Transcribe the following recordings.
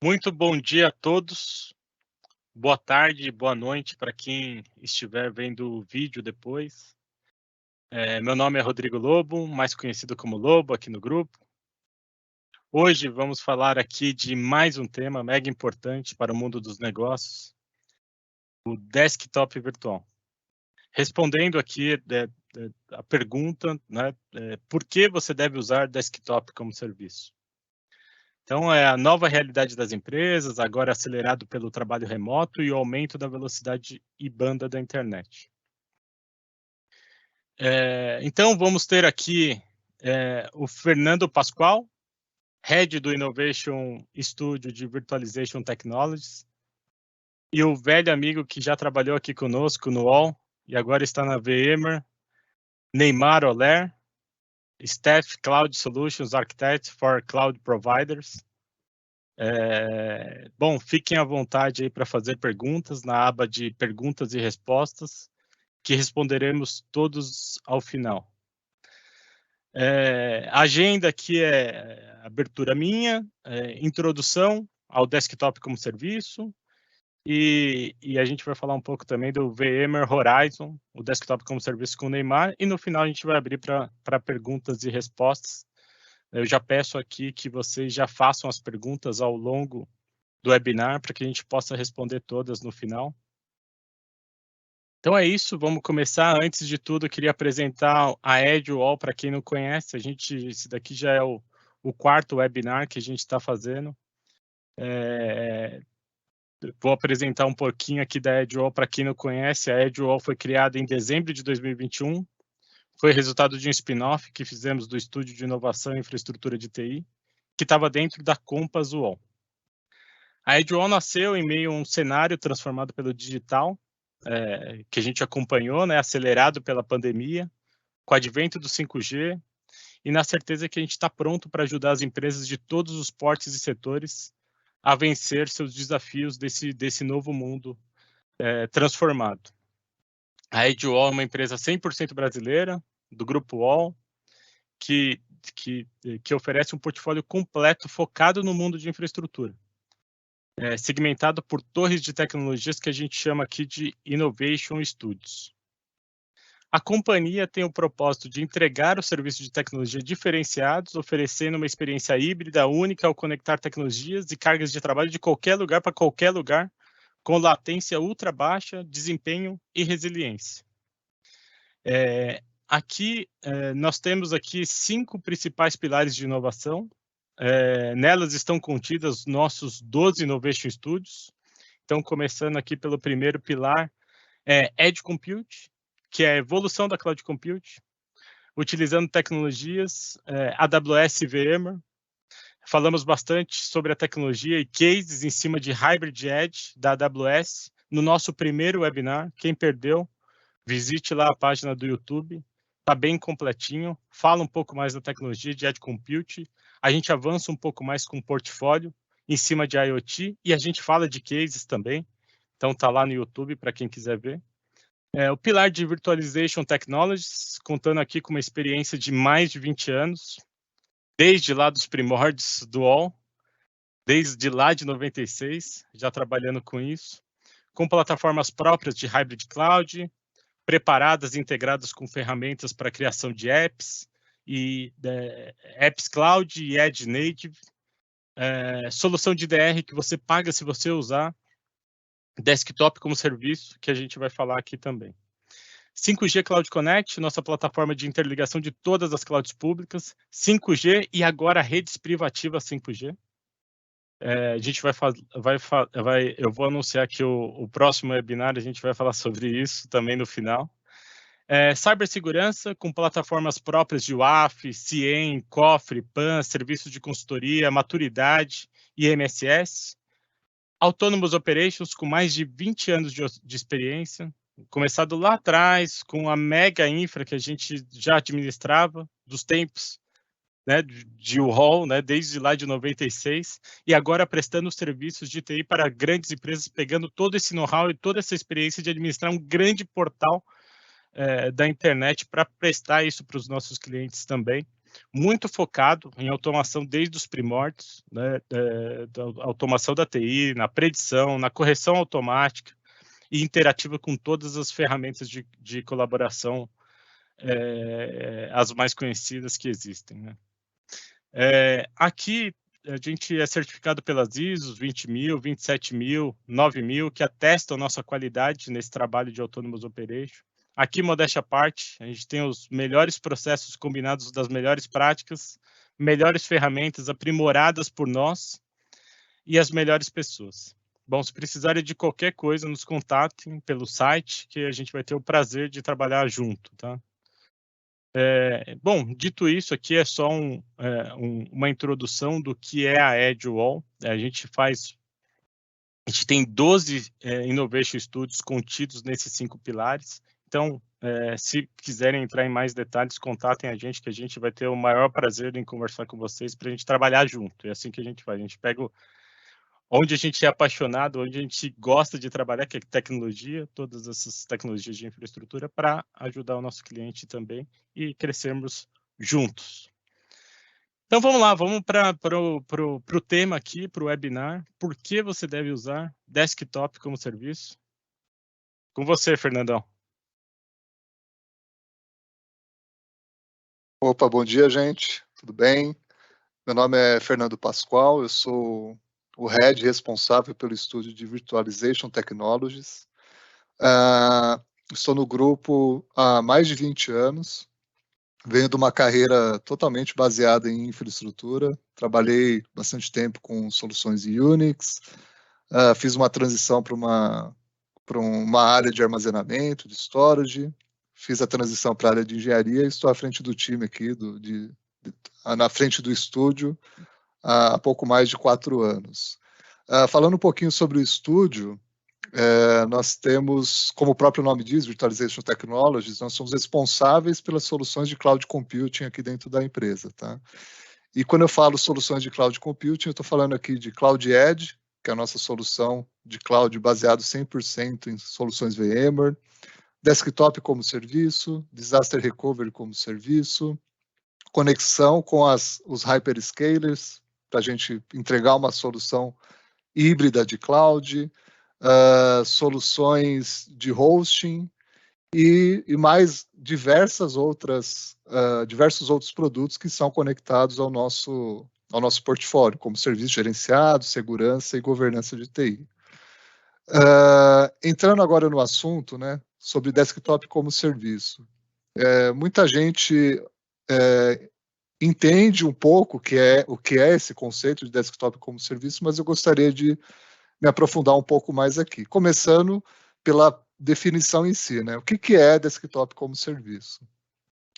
Muito bom dia a todos. Boa tarde, boa noite para quem estiver vendo o vídeo depois. Meu nome é Rodrigo Lobo, mais conhecido como Lobo aqui no grupo. Hoje vamos falar aqui de mais um tema mega importante para o mundo dos negócios, o desktop virtual. Respondendo aqui a pergunta, né, por que você deve usar desktop como serviço? Então, é a nova realidade das empresas, agora acelerado pelo trabalho remoto e o aumento da velocidade e banda da internet. Então, vamos ter aqui o Fernando Pascoal, Head do Innovation Studio de Virtualization Technologies, e o velho amigo que já trabalhou aqui conosco no UOL e agora está na VMware, Neymar Oller, Staff Cloud Solutions Architect for Cloud Providers. Bom, fiquem à vontade aí para fazer perguntas na aba de perguntas e respostas, que responderemos todos ao final. A agenda aqui é abertura minha, introdução ao desktop como serviço, e a gente vai falar um pouco também do VMware Horizon, o desktop como serviço com o Neymar, e no final a gente vai abrir para perguntas e respostas. Eu já peço aqui que vocês já façam as perguntas ao longo do webinar, para que a gente possa responder todas no final. Então é isso, vamos começar. Antes de tudo, eu queria apresentar a EduWall para quem não conhece. Esse daqui já é o quarto webinar que a gente está fazendo. Vou apresentar um pouquinho aqui da EduWall para quem não conhece. A EduWall foi criada em dezembro de 2021. Foi resultado de um spin-off que fizemos do Estúdio de Inovação e Infraestrutura de TI, que estava dentro da Compass UOL. A EduWall nasceu em meio a um cenário transformado pelo digital, que a gente acompanhou, né, acelerado pela pandemia, com o advento do 5G, e na certeza que a gente está pronto para ajudar as empresas de todos os portes e setores a vencer seus desafios desse novo mundo transformado. A EduWall é uma empresa 100% brasileira, do Grupo UOL, que oferece um portfólio completo focado no mundo de infraestrutura, segmentado por torres de tecnologias que a gente chama aqui de Innovation Studios. A companhia tem o propósito de entregar os serviços de tecnologia diferenciados, oferecendo uma experiência híbrida única ao conectar tecnologias e cargas de trabalho de qualquer lugar para qualquer lugar, com latência ultra baixa, desempenho e resiliência. Aqui, nós temos aqui 5 principais pilares de inovação. Nelas estão contidas nossos 12 Innovation Studios. Então, começando aqui pelo primeiro pilar, Edge Compute, que é a evolução da Cloud Compute, utilizando tecnologias AWS e VMware. Falamos bastante sobre a tecnologia e cases em cima de Hybrid Edge da AWS no nosso primeiro webinar. Quem perdeu, visite lá a página do YouTube, está bem completinho, fala um pouco mais da tecnologia de Edge Compute, a gente avança um pouco mais com o portfólio em cima de IoT e a gente fala de cases também, então está lá no YouTube para quem quiser ver. O pilar de Virtualization Technologies, contando aqui com uma experiência de mais de 20 anos, desde lá dos primórdios do UOL, desde lá de 96, já trabalhando com isso, com plataformas próprias de Hybrid Cloud, preparadas e integradas com ferramentas para criação de apps, e apps cloud e edge native, solução de DR que você paga se você usar, desktop como serviço, que a gente vai falar aqui também. 5G Cloud Connect, nossa plataforma de interligação de todas as clouds públicas, 5G e agora redes privativas 5G. A gente eu vou anunciar que o próximo webinar a gente vai falar sobre isso também no final. Cibersegurança, com plataformas próprias de WAF, CIEM, Cofre, PAN, serviços de consultoria, maturidade e MSS. Autonomous Operations, com mais de 20 anos de experiência, começado lá atrás com a mega infra que a gente já administrava, dos tempos, né, de UOL, né, desde lá de 96, e agora prestando serviços de TI para grandes empresas, pegando todo esse know-how e toda essa experiência de administrar um grande portal da internet para prestar isso para os nossos clientes também. muito focado em automação desde os primórdios, né, da automação da TI, na predição, na correção automática e interativa com todas as ferramentas de colaboração, as mais conhecidas que existem, né. Aqui a gente é certificado pelas ISOs 20.000, 27.000, 9.000, que atestam nossa qualidade nesse trabalho de Autonomous Operation. Aqui, modéstia à parte, a gente tem os melhores processos combinados das melhores práticas, melhores ferramentas aprimoradas por nós e as melhores pessoas. Bom, se precisarem de qualquer coisa, nos contatem pelo site, que a gente vai ter o prazer de trabalhar junto, tá? Bom, dito isso, aqui é só uma introdução do que é a EdgeWall. A gente tem 12 Innovation Studios contidos nesses 5 pilares. Então, se quiserem entrar em mais detalhes, contatem a gente, que a gente vai ter o maior prazer em conversar com vocês para a gente trabalhar junto. É assim que a gente faz. A gente pega onde a gente é apaixonado, onde a gente gosta de trabalhar, que é tecnologia, todas essas tecnologias de infraestrutura, para ajudar o nosso cliente também e crescermos juntos. Então, vamos lá, vamos para o tema aqui, para o webinar. Por que você deve usar desktop como serviço? Com você, Fernandão. Opa, bom dia, gente. Tudo bem? Meu nome é Fernando Pascoal, eu sou o Head responsável pelo estúdio de Virtualization Technologies. Estou no grupo há mais de 20 anos, venho de uma carreira totalmente baseada em infraestrutura, trabalhei bastante tempo com soluções em Unix, fiz uma transição para uma área de armazenamento, de storage, fiz a transição para a área de engenharia e estou à frente do time aqui, na frente do estúdio, há pouco mais de 4 anos. Falando um pouquinho sobre o estúdio, nós temos, como o próprio nome diz, Virtualization Technologies, nós somos responsáveis pelas soluções de cloud computing aqui dentro da empresa, tá? E quando eu falo soluções de cloud computing, eu estou falando aqui de Cloud Edge, que é a nossa solução de cloud baseado 100% em soluções VMware, desktop como serviço, disaster recovery como serviço, conexão com os hyperscalers, para a gente entregar uma solução híbrida de cloud, soluções de hosting e mais diversos outros produtos que são conectados ao nosso portfólio, como serviço gerenciado, segurança e governança de TI. Entrando agora no assunto, né, sobre desktop como serviço. Muita gente entende um pouco o que é esse conceito de desktop como serviço, mas eu gostaria de me aprofundar um pouco mais aqui, começando pela definição em si, né? O que é desktop como serviço?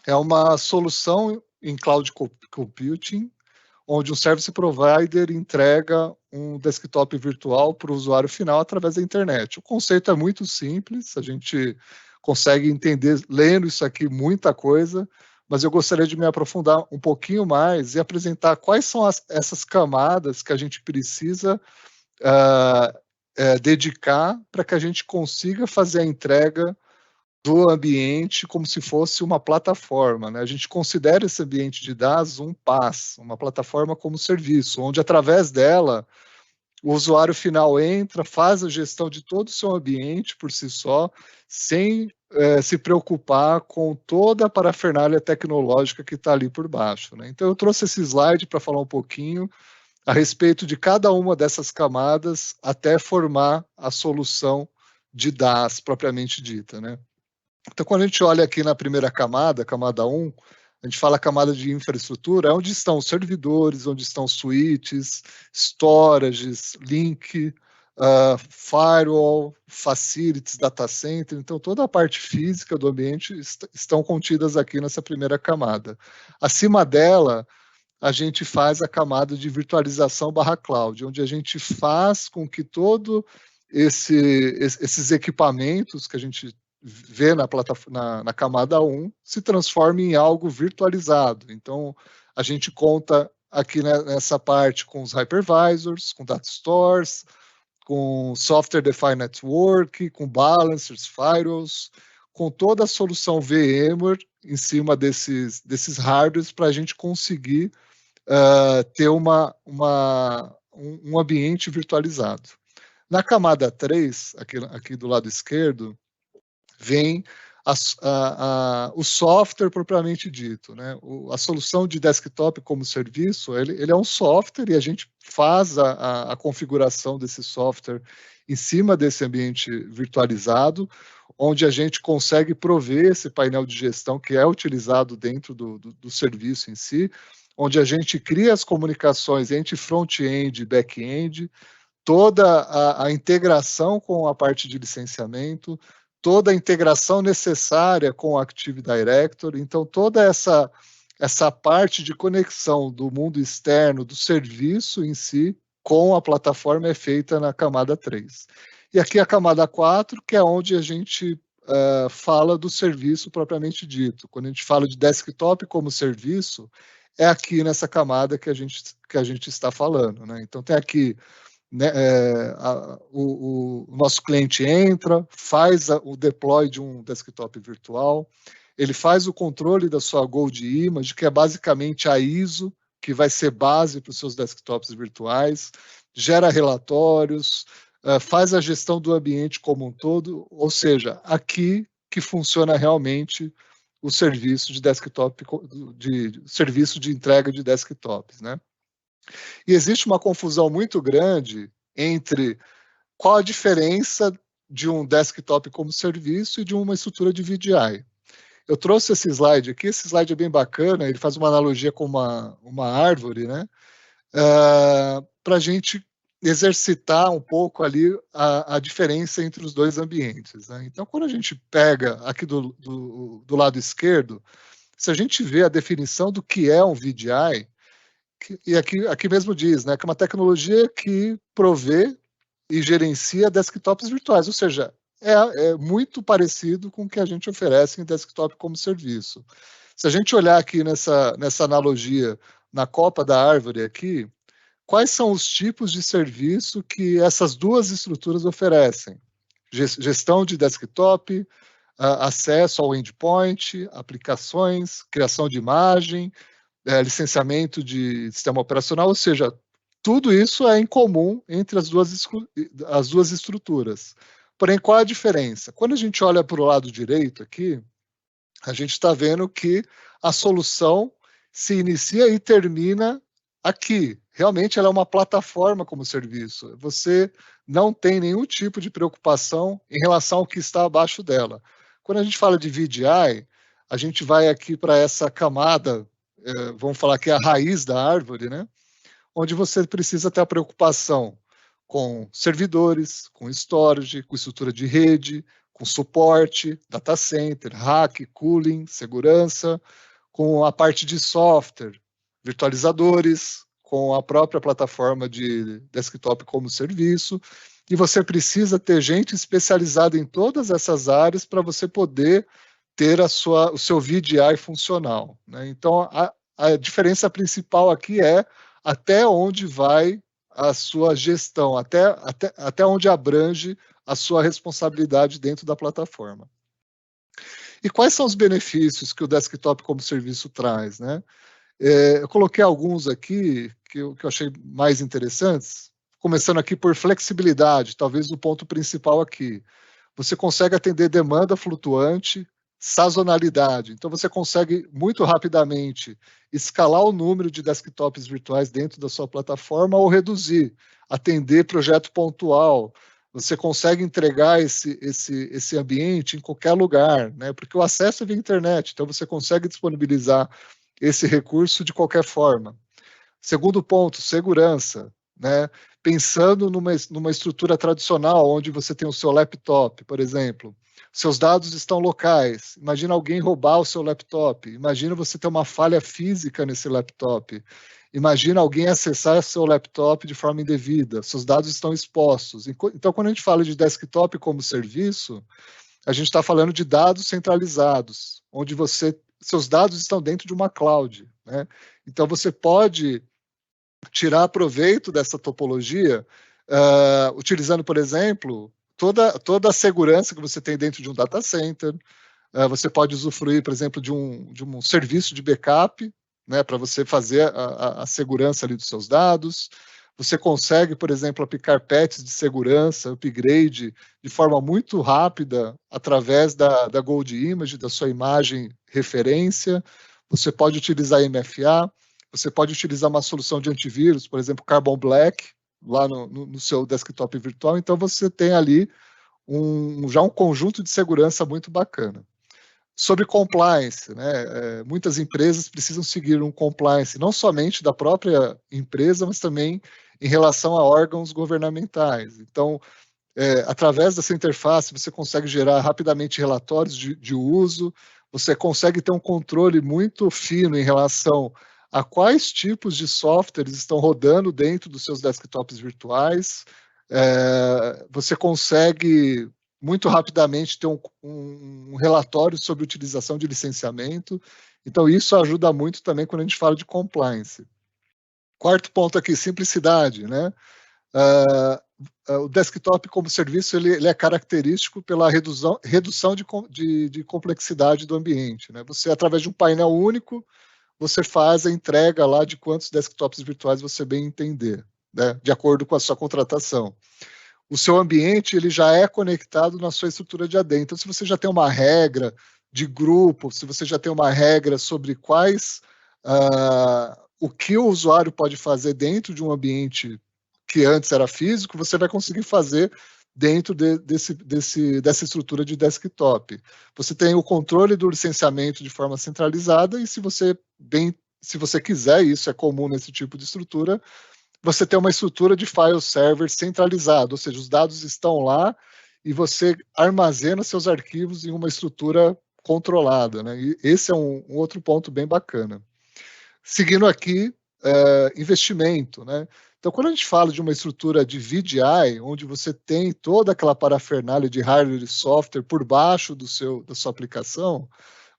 É uma solução em cloud computing, onde um service provider entrega um desktop virtual para o usuário final através da internet. O conceito é muito simples, a gente consegue entender, lendo isso aqui, muita coisa, mas eu gostaria de me aprofundar um pouquinho mais e apresentar quais são essas camadas que a gente precisa dedicar para que a gente consiga fazer a entrega do ambiente como se fosse uma plataforma, né? A gente considera esse ambiente de DaaS um PaaS, uma plataforma como serviço, onde através dela o usuário final entra, faz a gestão de todo o seu ambiente por si só, sem se preocupar com toda a parafernália tecnológica que está ali por baixo, né? Então eu trouxe esse slide para falar um pouquinho a respeito de cada uma dessas camadas até formar a solução de DaaS propriamente dita, né? Então, quando a gente olha aqui na primeira camada, camada 1, a gente fala camada de infraestrutura, é onde estão os servidores, onde estão switches, storages, link, firewall, facilities, data center. Então, toda a parte física do ambiente estão contidas aqui nessa primeira camada. Acima dela, a gente faz a camada de virtualização /cloud, onde a gente faz com que todos esses equipamentos que a gente vê na camada 1 se transformem em algo virtualizado. Então, a gente conta aqui nessa parte com os hypervisors, com data stores, com software defined network, com balancers, firewalls, com toda a solução VMware em cima desses hardwares para a gente conseguir ter um ambiente virtualizado. Na camada 3, aqui do lado esquerdo, vem o software propriamente dito, né? A solução de desktop como serviço, ele é um software e a gente faz a configuração desse software em cima desse ambiente virtualizado, onde a gente consegue prover esse painel de gestão que é utilizado dentro do serviço em si, onde a gente cria as comunicações entre front-end e back-end, toda a integração com a parte de licenciamento, toda a integração necessária com o Active Directory, então toda essa parte de conexão do mundo externo, do serviço em si, com a plataforma é feita na camada 3. E aqui a camada 4, que é onde a gente fala do serviço propriamente dito. Quando a gente fala de desktop como serviço, é aqui nessa camada que a gente está falando, né? Então tem aqui, né, o nosso cliente entra, faz o deploy de um desktop virtual, ele faz o controle da sua Gold Image, que é basicamente a ISO, que vai ser base para os seus desktops virtuais, gera relatórios, faz a gestão do ambiente como um todo, ou seja, aqui que funciona realmente o serviço de desktop, serviço de entrega de desktops, né? E existe uma confusão muito grande entre qual a diferença de um desktop como serviço e de uma estrutura de VDI. Eu trouxe esse slide aqui, esse slide é bem bacana, ele faz uma analogia com uma árvore, né? Para a gente exercitar um pouco ali a diferença entre os dois ambientes, né? Então, quando a gente pega aqui do lado esquerdo, se a gente vê a definição do que é um VDI, e aqui mesmo diz, né, que é uma tecnologia que provê e gerencia desktops virtuais, ou seja, é muito parecido com o que a gente oferece em desktop como serviço. Se a gente olhar aqui nessa analogia, na copa da árvore aqui, quais são os tipos de serviço que essas duas estruturas oferecem? Gestão de desktop, acesso ao endpoint, aplicações, criação de imagem, licenciamento de sistema operacional, ou seja, tudo isso é em comum entre as duas estruturas. Porém, qual a diferença? Quando a gente olha para o lado direito aqui, a gente está vendo que a solução se inicia e termina aqui. Realmente ela é uma plataforma como serviço. Você não tem nenhum tipo de preocupação em relação ao que está abaixo dela. Quando a gente fala de VDI, a gente vai aqui para essa camada, vamos falar que é a raiz da árvore, né? Onde você precisa ter a preocupação com servidores, com storage, com estrutura de rede, com suporte, data center, rack, cooling, segurança, com a parte de software, virtualizadores, com a própria plataforma de desktop como serviço, e você precisa ter gente especializada em todas essas áreas para você poder ter o seu VDI funcional, né? Então, a diferença principal aqui é até onde vai a sua gestão, até onde abrange a sua responsabilidade dentro da plataforma. E quais são os benefícios que o desktop como serviço traz, né? Eu coloquei alguns aqui que eu achei mais interessantes, começando aqui por flexibilidade, talvez o ponto principal aqui. Você consegue atender demanda flutuante, sazonalidade. Então, você consegue muito rapidamente escalar o número de desktops virtuais dentro da sua plataforma ou reduzir, atender projeto pontual. Você consegue entregar esse ambiente em qualquer lugar, né? Porque o acesso é via internet, então você consegue disponibilizar esse recurso de qualquer forma. Segundo ponto, segurança, né? Pensando numa estrutura tradicional, onde você tem o seu laptop, por exemplo, seus dados estão locais, imagina alguém roubar o seu laptop, imagina você ter uma falha física nesse laptop, imagina alguém acessar seu laptop de forma indevida, seus dados estão expostos. Então, quando a gente fala de desktop como serviço, a gente está falando de dados centralizados, onde seus dados estão dentro de uma cloud, né? Então, você pode tirar proveito dessa topologia, utilizando, por exemplo, toda a segurança que você tem dentro de um data center, Você pode usufruir, por exemplo, de um serviço de backup, né, para você fazer a segurança ali dos seus dados. Você consegue, por exemplo, aplicar patches de segurança, upgrade, de forma muito rápida, através da Gold Image, da sua imagem referência. Você pode utilizar MFA, você pode utilizar uma solução de antivírus, por exemplo, Carbon Black, lá no seu desktop virtual. Então, você tem ali já um conjunto de segurança muito bacana. Sobre compliance, né? Muitas empresas precisam seguir um compliance, não somente da própria empresa, mas também em relação a órgãos governamentais. Então, através dessa interface, você consegue gerar rapidamente relatórios de uso, você consegue ter um controle muito fino em relação a quais tipos de softwares estão rodando dentro dos seus desktops virtuais. Você consegue muito rapidamente ter um relatório sobre utilização de licenciamento. Então, isso ajuda muito também quando a gente fala de compliance. Quarto ponto aqui, simplicidade, né? O desktop como serviço ele é característico pela redução de complexidade do ambiente, né? Você, através de um painel único, você faz a entrega lá de quantos desktops virtuais você bem entender, né? De acordo com a sua contratação. O seu ambiente ele já é conectado na sua estrutura de AD. Então, se você já tem uma regra de grupo, se você já tem uma regra sobre o que o usuário pode fazer dentro de um ambiente que antes era físico, você vai conseguir fazer dentro dessa estrutura de desktop. Você tem o controle do licenciamento de forma centralizada e se você quiser, isso é comum nesse tipo de estrutura, você tem uma estrutura de file server centralizado, ou seja, os dados estão lá e você armazena seus arquivos em uma estrutura controlada, né? E esse é um outro ponto bem bacana. Seguindo aqui, investimento, né? Então, quando a gente fala de uma estrutura de VDI, onde você tem toda aquela parafernália de hardware e software por baixo da sua aplicação,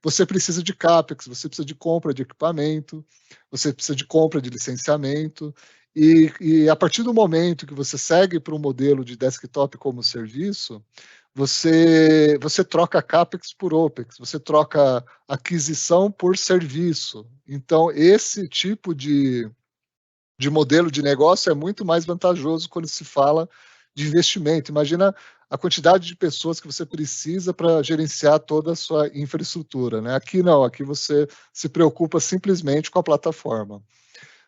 você precisa de CAPEX, você precisa de compra de equipamento, você precisa de compra de licenciamento, e a partir do momento que você segue para um modelo de desktop como serviço, você troca CAPEX por OPEX, você troca aquisição por serviço. Então, esse tipo de modelo de negócio é muito mais vantajoso quando se fala de investimento. Imagina a quantidade de pessoas que você precisa para gerenciar toda a sua infraestrutura, né? Aqui não, aqui você se preocupa simplesmente com a plataforma.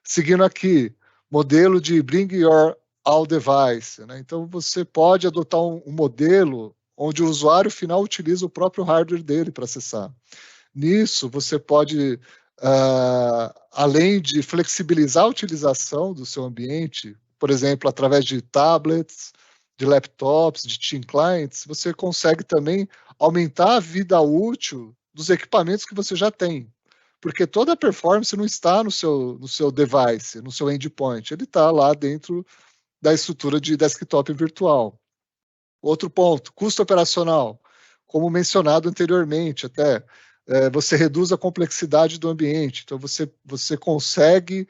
Seguindo aqui, modelo de Bring Your All Device, né? Então você pode adotar um modelo onde o usuário final utiliza o próprio hardware dele para acessar. Nisso, você pode, além de flexibilizar a utilização do seu ambiente, por exemplo, através de tablets, de laptops, de Team Clients, você consegue também aumentar a vida útil dos equipamentos que você já tem. Porque toda a performance não está no seu device, no seu endpoint, ele está lá dentro da estrutura de desktop virtual. Outro ponto, custo operacional. Como mencionado anteriormente, até você reduz a complexidade do ambiente, então você consegue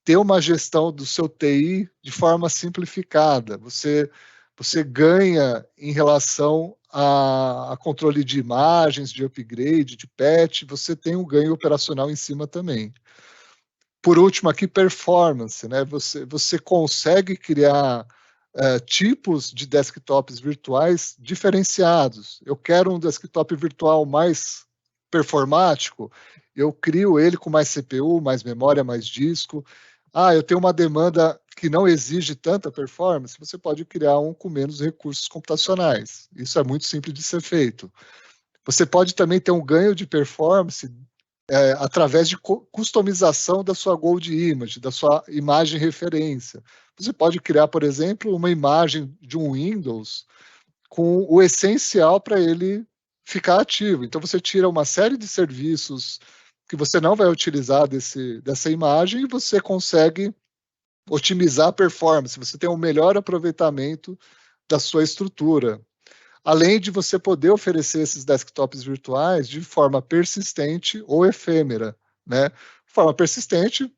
ter uma gestão do seu TI de forma simplificada, você ganha em relação a controle de imagens, de upgrade, de patch, você tem um ganho operacional em cima também. Por último aqui, performance, né? Você consegue criar tipos de desktops virtuais diferenciados. Eu quero um desktop virtual mais performático, eu crio ele com mais CPU, mais memória, mais disco. Eu tenho uma demanda que não exige tanta performance, você pode criar um com menos recursos computacionais. Isso é muito simples de ser feito. Você pode também ter um ganho de performance através de customização da sua Gold Image, da sua imagem referência. Você pode criar, por exemplo, uma imagem de um Windows com o essencial para ele ficar ativo. Então, você tira uma série de serviços que você não vai utilizar dessa imagem e você consegue otimizar a performance. Você tem um melhor aproveitamento da sua estrutura. Além de você poder oferecer esses desktops virtuais de forma persistente ou efêmera, né? Forma persistente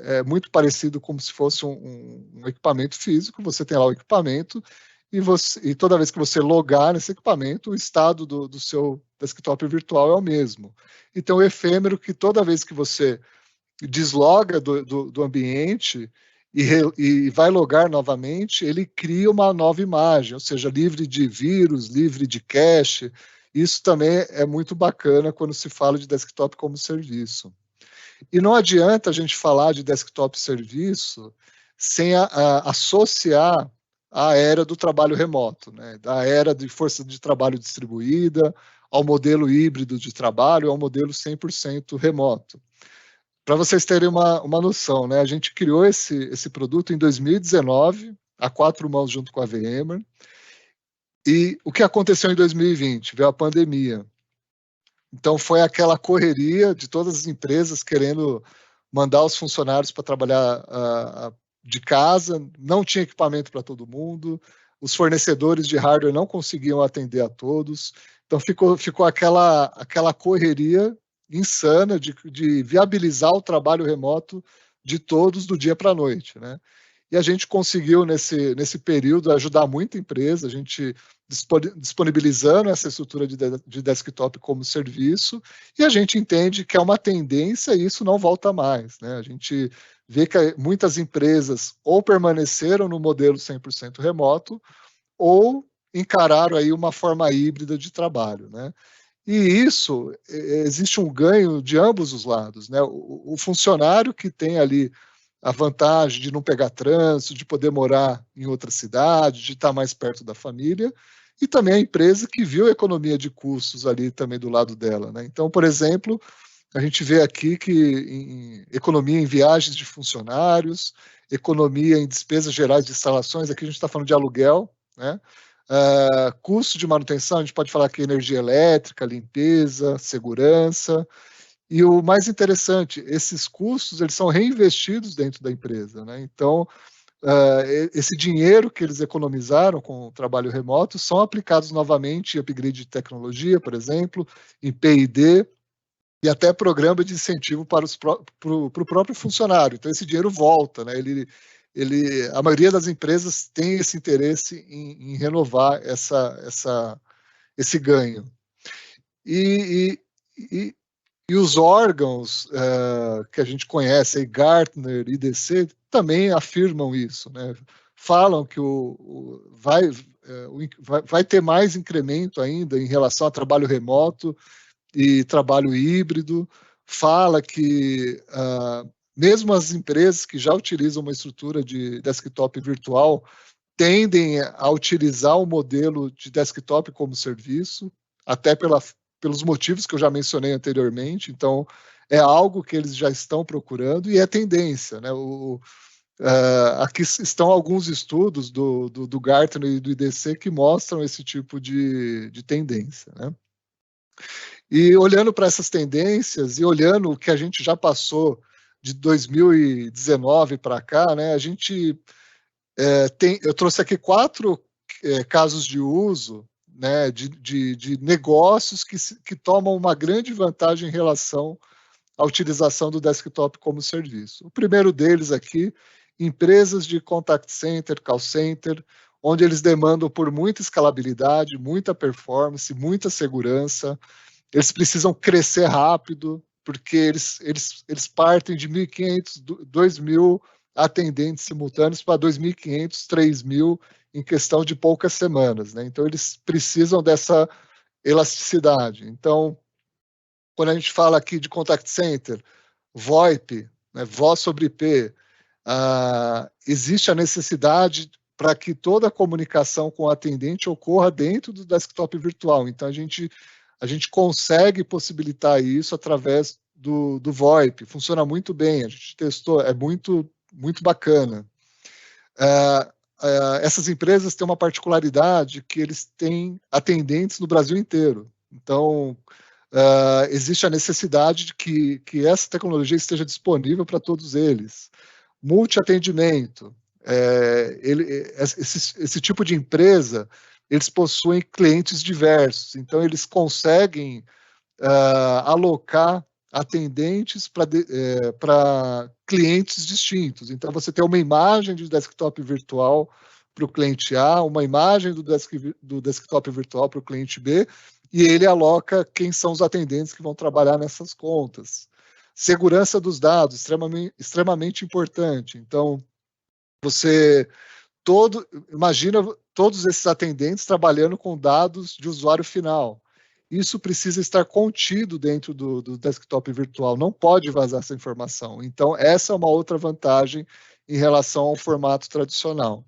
é muito parecido como se fosse um equipamento físico, você tem lá o equipamento e toda vez que você logar nesse equipamento, o estado do seu desktop virtual é o mesmo. Então, o efêmero que toda vez que você desloga do ambiente e vai logar novamente, ele cria uma nova imagem, ou seja, livre de vírus, livre de cache. Isso também é muito bacana quando se fala de desktop como serviço. E não adianta a gente falar de desktop serviço sem associar a era do trabalho remoto, né? Da era de força de trabalho distribuída, ao modelo híbrido de trabalho, ao modelo 100% remoto. Para vocês terem uma noção, né? A gente criou esse produto em 2019, a 4 mãos junto com a VMware, e o que aconteceu em 2020? Veio a pandemia. Então, foi aquela correria de todas as empresas querendo mandar os funcionários para trabalhar de casa, não tinha equipamento para todo mundo, os fornecedores de hardware não conseguiam atender a todos, então ficou aquela correria insana de viabilizar o trabalho remoto de todos do dia para a noite, né? E a gente conseguiu, nesse período, ajudar muita empresa, a gente disponibilizando essa estrutura de desktop como serviço, e a gente entende que é uma tendência e isso não volta mais, né? A gente vê que muitas empresas ou permaneceram no modelo 100% remoto, ou encararam aí uma forma híbrida de trabalho, né? E isso, existe um ganho de ambos os lados, né? O funcionário que tem ali a vantagem de não pegar trânsito, de poder morar em outra cidade, de estar mais perto da família, e também a empresa que viu a economia de custos ali também do lado dela, né? Então, por exemplo, a gente vê aqui que economia em viagens de funcionários, economia em despesas gerais de instalações, aqui a gente está falando de aluguel, né? Custo de manutenção, a gente pode falar que energia elétrica, limpeza, segurança. E o mais interessante, esses custos eles são reinvestidos dentro da empresa, né? Então, esse dinheiro que eles economizaram com o trabalho remoto são aplicados novamente em upgrade de tecnologia, por exemplo, em P&D e até programa de incentivo para o próprio funcionário. Então, esse dinheiro volta, né? A maioria das empresas tem esse interesse em renovar esse ganho. E os órgãos que a gente conhece, aí, Gartner, IDC, também afirmam isso, né? Falam que vai ter mais incremento ainda em relação a trabalho remoto e trabalho híbrido. Fala que mesmo as empresas que já utilizam uma estrutura de desktop virtual tendem a utilizar o modelo de desktop como serviço, até pelos motivos que eu já mencionei anteriormente. Então, é algo que eles já estão procurando e é tendência, né? Aqui estão alguns estudos do Gartner e do IDC que mostram esse tipo de tendência, né? E olhando para essas tendências e olhando o que a gente já passou de 2019 para cá, né? A gente eu trouxe aqui 4 casos de uso, né, de negócios que tomam uma grande vantagem em relação à utilização do desktop como serviço. O primeiro deles aqui, empresas de contact center, call center, onde eles demandam por muita escalabilidade, muita performance, muita segurança. Eles precisam crescer rápido, porque eles partem de 1.500, 2.000 atendentes simultâneos para 2.500, 3.000 em questão de poucas semanas, né? Então, eles precisam dessa elasticidade. Então, quando a gente fala aqui de contact center, VoIP, né, voz sobre IP, existe a necessidade para que toda a comunicação com o atendente ocorra dentro do desktop virtual. Então, a gente consegue possibilitar isso através do VoIP. Funciona muito bem, a gente testou, é muito bacana. Essas empresas têm uma particularidade que eles têm atendentes no Brasil inteiro. Então, existe a necessidade de que essa tecnologia esteja disponível para todos eles. Multi-atendimento. Esse tipo de empresa, eles possuem clientes diversos, então eles conseguem alocar atendentes para clientes distintos. Então, você tem uma imagem de desktop virtual para o cliente A, uma imagem do desktop virtual para o cliente B, e ele aloca quem são os atendentes que vão trabalhar nessas contas. Segurança dos dados, extremamente importante. Então, imagina todos esses atendentes trabalhando com dados de usuário final. Isso precisa estar contido dentro do desktop virtual, não pode vazar essa informação. Então, essa é uma outra vantagem em relação ao formato tradicional.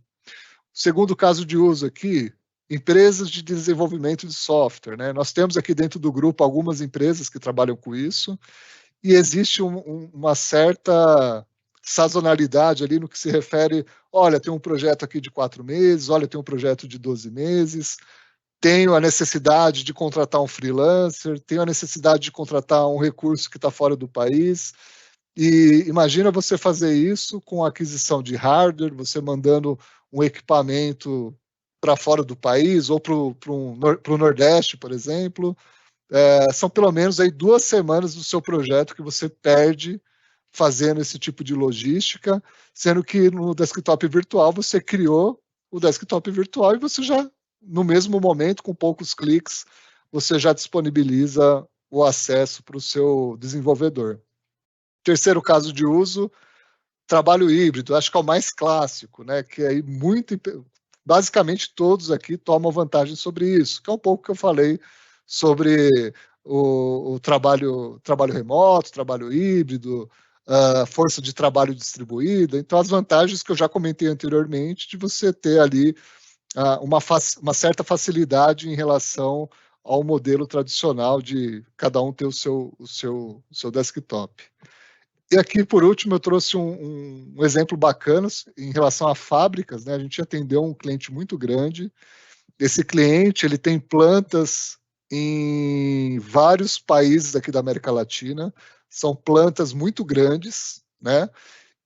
Segundo caso de uso aqui, empresas de desenvolvimento de software, né? Nós temos aqui dentro do grupo algumas empresas que trabalham com isso, e existe uma certa sazonalidade ali no que se refere, olha, tem um projeto aqui de 4 meses, olha, tem um projeto de 12 meses, tenho a necessidade de contratar um freelancer, tenho a necessidade de contratar um recurso que está fora do país, e imagina você fazer isso com a aquisição de hardware, você mandando um equipamento para fora do país, ou para o Nordeste, por exemplo, são pelo menos aí 2 semanas do seu projeto que você perde fazendo esse tipo de logística, sendo que no desktop virtual você criou o desktop virtual e você já, no mesmo momento, com poucos cliques, você já disponibiliza o acesso para o seu desenvolvedor. Terceiro caso de uso, trabalho híbrido, acho que é o mais clássico, né? Que aí basicamente todos aqui tomam vantagem sobre isso, que é um pouco que eu falei sobre o trabalho remoto, trabalho híbrido, força de trabalho distribuída. Então, as vantagens que eu já comentei anteriormente de você ter ali uma certa facilidade em relação ao modelo tradicional de cada um ter o seu desktop. E aqui, por último, eu trouxe um exemplo bacana em relação a fábricas, né? A gente atendeu um cliente muito grande. Esse cliente, ele tem plantas em vários países aqui da América Latina. São plantas muito grandes, né?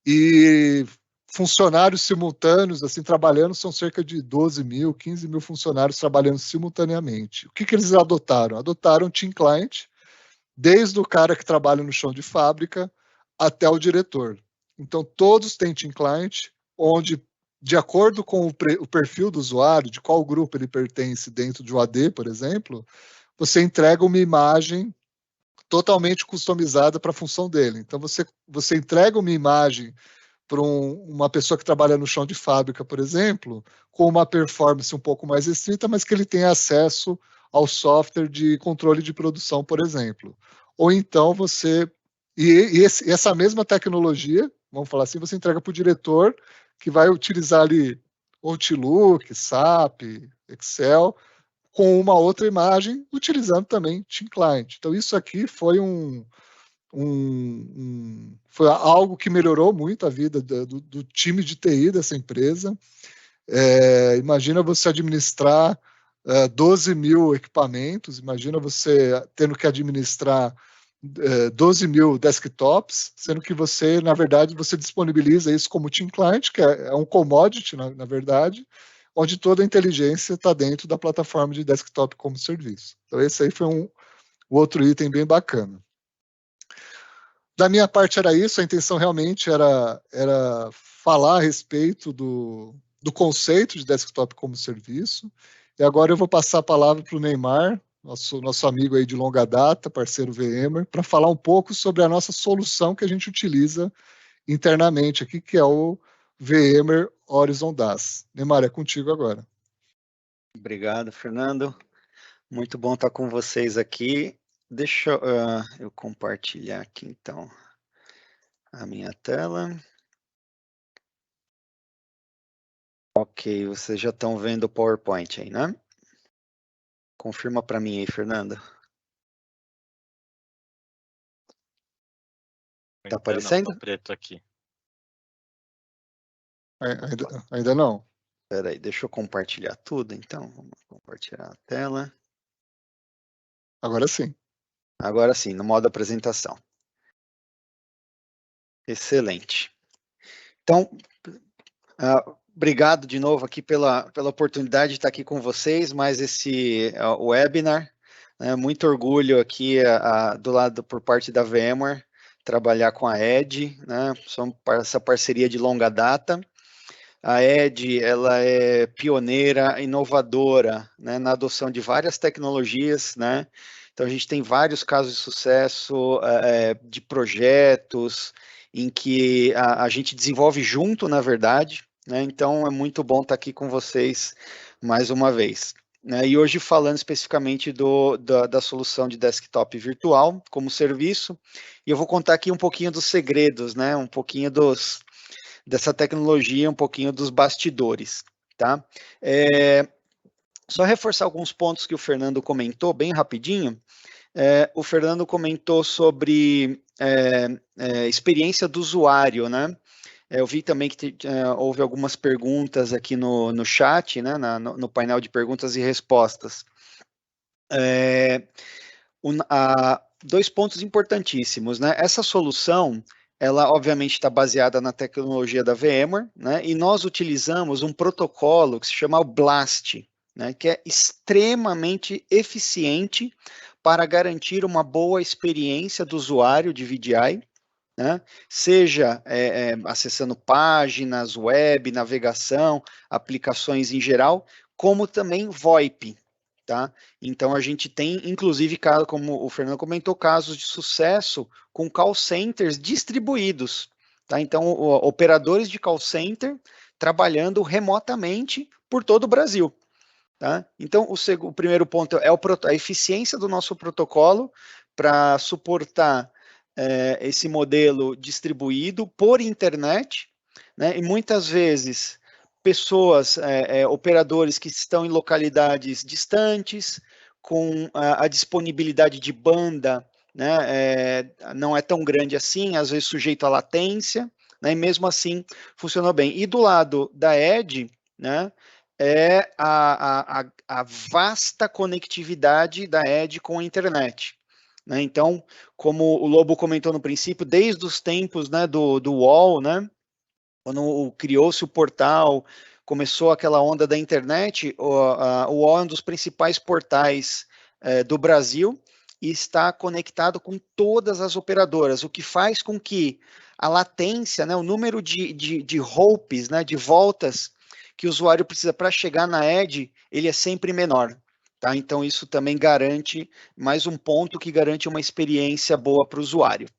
E funcionários simultâneos, assim, trabalhando, são cerca de 12 mil, 15 mil funcionários trabalhando simultaneamente. O que eles adotaram? Adotaram Team Client, desde o cara que trabalha no chão de fábrica até o diretor. Então, todos têm Team Client, onde, de acordo com o perfil do usuário, de qual grupo ele pertence dentro de um AD, por exemplo, você entrega uma imagem totalmente customizada para a função dele. Então, você entrega uma imagem para uma pessoa que trabalha no chão de fábrica, por exemplo, com uma performance um pouco mais restrita, mas que ele tenha acesso ao software de controle de produção, por exemplo. Ou então essa mesma tecnologia, vamos falar assim, você entrega para o diretor, que vai utilizar ali Outlook, SAP, Excel, com uma outra imagem, utilizando também Team Client. Então, isso aqui foi foi algo que melhorou muito a vida do time de TI dessa empresa. Imagina você administrar 12 mil equipamentos, imagina você tendo que administrar 12 mil desktops, sendo que você, na verdade, você disponibiliza isso como Team Client, que é um commodity, na verdade, onde toda a inteligência está dentro da plataforma de desktop como serviço. Então, esse aí foi um outro item bem bacana. Da minha parte era isso, a intenção realmente era falar a respeito do conceito de desktop como serviço. E agora eu vou passar a palavra para o Neymar, nosso amigo aí de longa data, parceiro VMware, para falar um pouco sobre a nossa solução que a gente utiliza internamente aqui, que é o VMware Horizon DAS. Neymar, é contigo agora. Obrigado, Fernando. Muito bom estar com vocês aqui. Deixa eu compartilhar aqui, então, a minha tela. Ok, vocês já estão vendo o PowerPoint aí, né? Confirma para mim aí, Fernando. Tá aparecendo? Não, preto aqui. Ainda não. Espera aí, deixa eu compartilhar tudo, então. Vamos compartilhar a tela. Agora sim. Agora sim, no modo apresentação. Excelente. Então, obrigado de novo aqui pela oportunidade de estar aqui com vocês, mais esse webinar. Muito orgulho aqui do lado por parte da VMware, trabalhar com a Edge, né? Somos essa parceria de longa data. A ED, ela é pioneira, inovadora, né, na adoção de várias tecnologias, né? Então, a gente tem vários casos de sucesso de projetos em que a gente desenvolve junto, na verdade, né? Então, é muito bom estar aqui com vocês mais uma vez. Né? E hoje falando especificamente da solução de desktop virtual como serviço, e eu vou contar aqui um pouquinho dos segredos, né? Um pouquinho dessa tecnologia, um pouquinho dos bastidores, tá? Só reforçar alguns pontos que o Fernando comentou, bem rapidinho. O Fernando comentou sobre experiência do usuário, né? Eu vi também que houve algumas perguntas aqui no chat, né? No painel de perguntas e respostas. Dois pontos importantíssimos, né? Essa solução, ela obviamente está baseada na tecnologia da VMware, né? E nós utilizamos um protocolo que se chama o BLAST, né? Que é extremamente eficiente para garantir uma boa experiência do usuário de VDI, né? Seja acessando páginas, web, navegação, aplicações em geral, como também VoIP. Tá? Então, a gente tem, inclusive, como o Fernando comentou, casos de sucesso com call centers distribuídos. Tá? Então, operadores de call center trabalhando remotamente por todo o Brasil. Tá? Então, o primeiro ponto é a eficiência do nosso protocolo para suportar esse modelo distribuído por internet, né? E muitas vezes pessoas, operadores que estão em localidades distantes, com a disponibilidade de banda, né, não é tão grande assim, às vezes sujeito à latência, né, e mesmo assim funcionou bem. E do lado da ED, né, é a vasta conectividade da ED com a internet. Né? Então, como o Lobo comentou no princípio, desde os tempos, né, do UOL, né, quando criou-se o portal, começou aquela onda da internet, o UOL é um dos principais portais do Brasil e está conectado com todas as operadoras, o que faz com que a latência, né, o número de hops, né, de voltas que o usuário precisa para chegar na ED, ele é sempre menor. Tá? Então, isso também garante, mais um ponto que garante uma experiência boa para o usuário.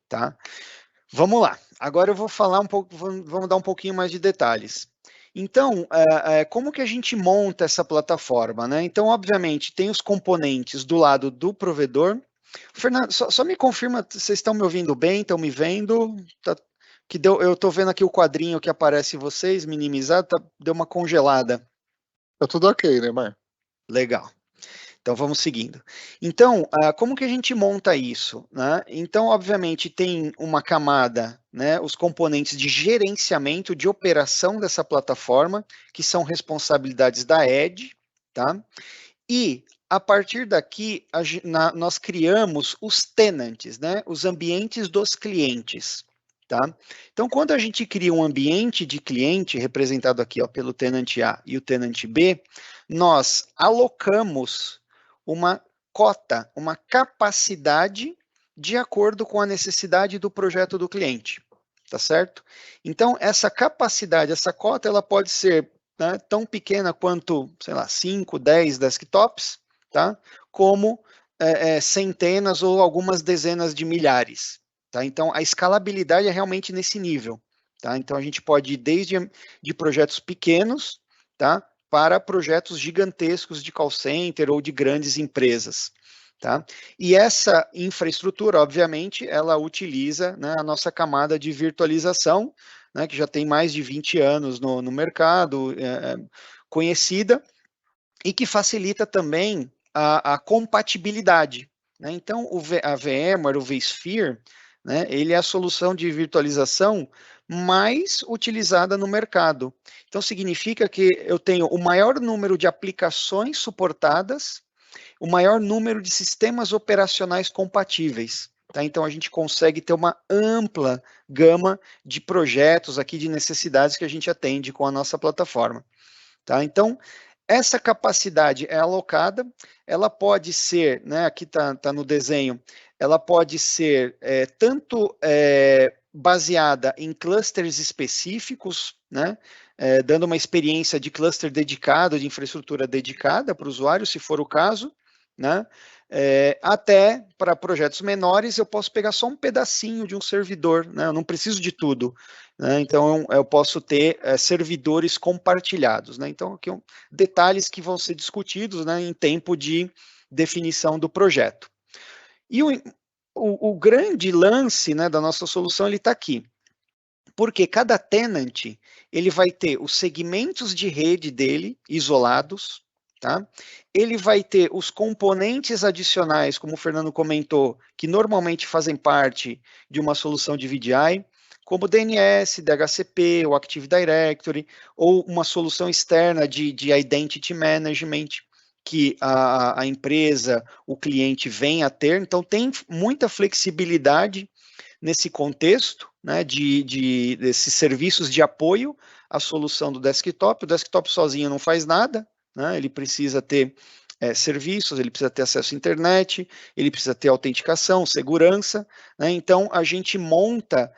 Tá? Vamos lá. Agora eu vou falar um pouco, vamos dar um pouquinho mais de detalhes. Então, como que a gente monta essa plataforma? Né? Então, obviamente, tem os componentes do lado do provedor. Fernando, só me confirma, vocês estão me ouvindo bem? Estão me vendo? Tá, eu estou vendo aqui o quadrinho que aparece vocês, minimizado, deu uma congelada. Tá tudo ok, né, Mar? Legal. Então, vamos seguindo. Então, como que a gente monta isso? Né? Então, obviamente, tem uma camada, né, os componentes de gerenciamento de operação dessa plataforma, que são responsabilidades da ED, tá? E, a partir daqui, nós criamos os tenants, né, os ambientes dos clientes. Tá? Então, quando a gente cria um ambiente de cliente, representado aqui ó, pelo tenant A e o tenant B, nós alocamos uma cota, uma capacidade de acordo com a necessidade do projeto do cliente, tá certo? Então, essa capacidade, essa cota, ela pode ser, né, tão pequena quanto, sei lá, 5, 10 desktops, tá? Como centenas ou algumas dezenas de milhares, tá? Então, a escalabilidade é realmente nesse nível, tá? Então, a gente pode ir desde de projetos pequenos, tá? Para projetos gigantescos de call center ou de grandes empresas. Tá? E essa infraestrutura, obviamente, ela utiliza, né, a nossa camada de virtualização, né, que já tem mais de 20 anos no mercado, conhecida, e que facilita também a compatibilidade. Né? Então, a VMware, o vSphere, né, ele é a solução de virtualização mais utilizada no mercado. Então, significa que eu tenho o maior número de aplicações suportadas, o maior número de sistemas operacionais compatíveis. Tá? Então, a gente consegue ter uma ampla gama de projetos aqui, de necessidades que a gente atende com a nossa plataforma. Tá? Então, essa capacidade é alocada, ela pode ser, né, aqui está no desenho, ela pode ser tanto baseada em clusters específicos, né, dando uma experiência de cluster dedicado, de infraestrutura dedicada para o usuário, se for o caso, né? Até para projetos menores, eu posso pegar só um pedacinho de um servidor, né? Eu não preciso de tudo, né? Então, eu posso ter servidores compartilhados, né? Então, aqui detalhes que vão ser discutidos, né, em tempo de definição do projeto. E o grande lance, né, da nossa solução, ele está aqui. Porque cada tenant, ele vai ter os segmentos de rede dele isolados, tá? Ele vai ter os componentes adicionais, como o Fernando comentou, que normalmente fazem parte de uma solução de VDI, como DNS, DHCP, o Active Directory, ou uma solução externa de Identity Management, que a empresa, o cliente vem a ter. Então, tem muita flexibilidade nesse contexto, né, desses serviços de apoio à solução do desktop. O desktop sozinho não faz nada, né, ele precisa ter serviços, ele precisa ter acesso à internet, ele precisa ter autenticação, segurança, né, então a gente monta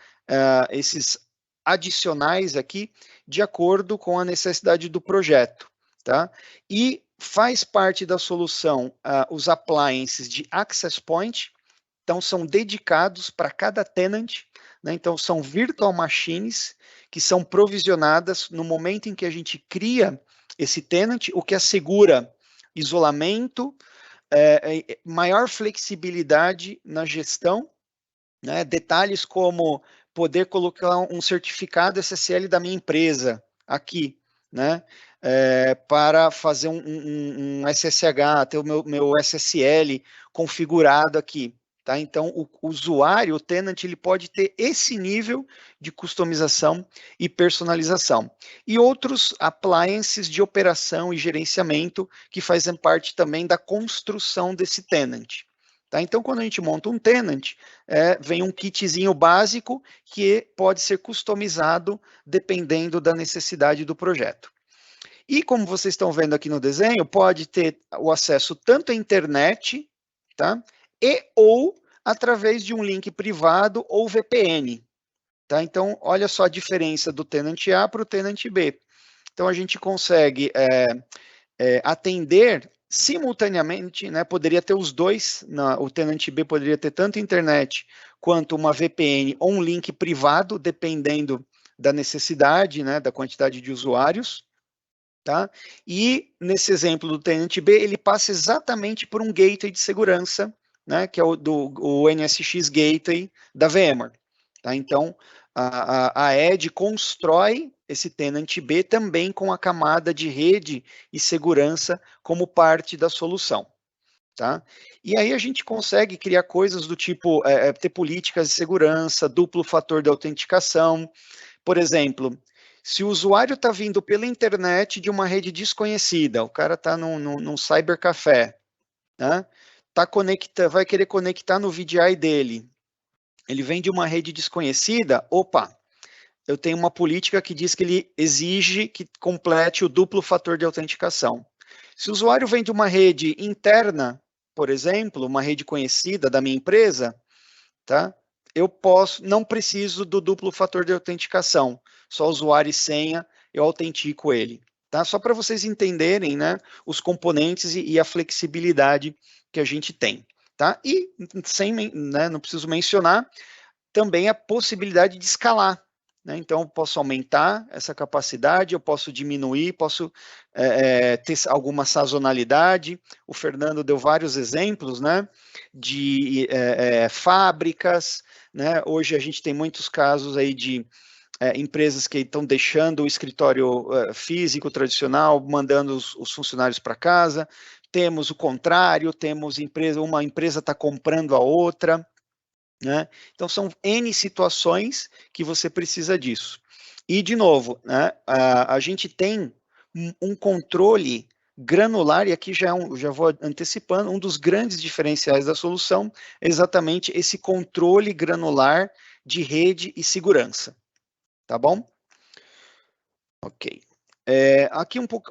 esses adicionais aqui de acordo com a necessidade do projeto, tá? E faz parte da solução os appliances de access point. Então, são dedicados para cada tenant, né? Então, são virtual machines que são provisionadas no momento em que a gente cria esse tenant, o que assegura isolamento, maior flexibilidade na gestão, né? Detalhes como poder colocar um certificado SSL da minha empresa aqui, né? Para fazer um SSH, ter o meu SSL configurado aqui. Tá? Então, o usuário, o tenant, ele pode ter esse nível de customização e personalização. E outros appliances de operação e gerenciamento que fazem parte também da construção desse tenant. Tá? Então, quando a gente monta um tenant, vem um kitzinho básico que pode ser customizado dependendo da necessidade do projeto. E como vocês estão vendo aqui no desenho, pode ter o acesso tanto à internet, tá? Ou através de um link privado ou VPN. Tá? Então, olha só a diferença do tenant A para o tenant B. Então, a gente consegue atender simultaneamente, né? Poderia ter os dois, o tenant B poderia ter tanto internet quanto uma VPN ou um link privado, dependendo da necessidade, né? Da quantidade de usuários. Tá? E nesse exemplo do tenant B, ele passa exatamente por um gateway de segurança, né, que é o NSX Gateway da VMware. Tá? Então, a Edge constrói esse tenant B também com a camada de rede e segurança como parte da solução. Tá? E aí a gente consegue criar coisas do tipo, ter políticas de segurança, duplo fator de autenticação. Por exemplo, se o usuário está vindo pela internet de uma rede desconhecida, o cara está num cybercafé, né? Vai querer conectar no VDI dele, ele vem de uma rede desconhecida, opa, eu tenho uma política que diz que ele exige que complete o duplo fator de autenticação. Se o usuário vem de uma rede interna, por exemplo, uma rede conhecida da minha empresa, tá? Não preciso do duplo fator de autenticação, só usuário e senha, eu autentico ele. Tá? Só para vocês entenderem, né, os componentes e a flexibilidade que a gente tem. Tá? E, não preciso mencionar, também a possibilidade de escalar. Né? Então, eu posso aumentar essa capacidade, eu posso diminuir, posso ter alguma sazonalidade. O Fernando deu vários exemplos, né, de fábricas. Né? Hoje a gente tem muitos casos aí de empresas que estão deixando o escritório físico tradicional, mandando os funcionários para casa. Temos o contrário, temos uma empresa está comprando a outra. Né? Então, são N situações que você precisa disso. E, de novo, né, a gente tem um controle granular, e aqui já vou antecipando, um dos grandes diferenciais da solução é exatamente esse controle granular de rede e segurança. Tá bom? Ok. Aqui um pouco,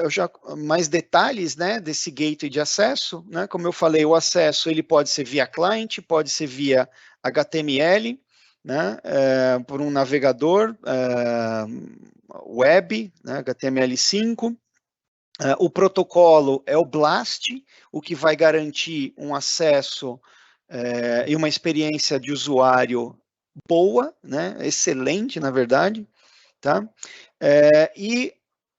já mais detalhes, né, desse gateway de acesso, né, como eu falei, o acesso ele pode ser via client, pode ser via HTML, né, por um navegador web, né, HTML5. O protocolo é o BLAST, o que vai garantir um acesso e uma experiência de usuário boa, né, excelente, na verdade, tá? E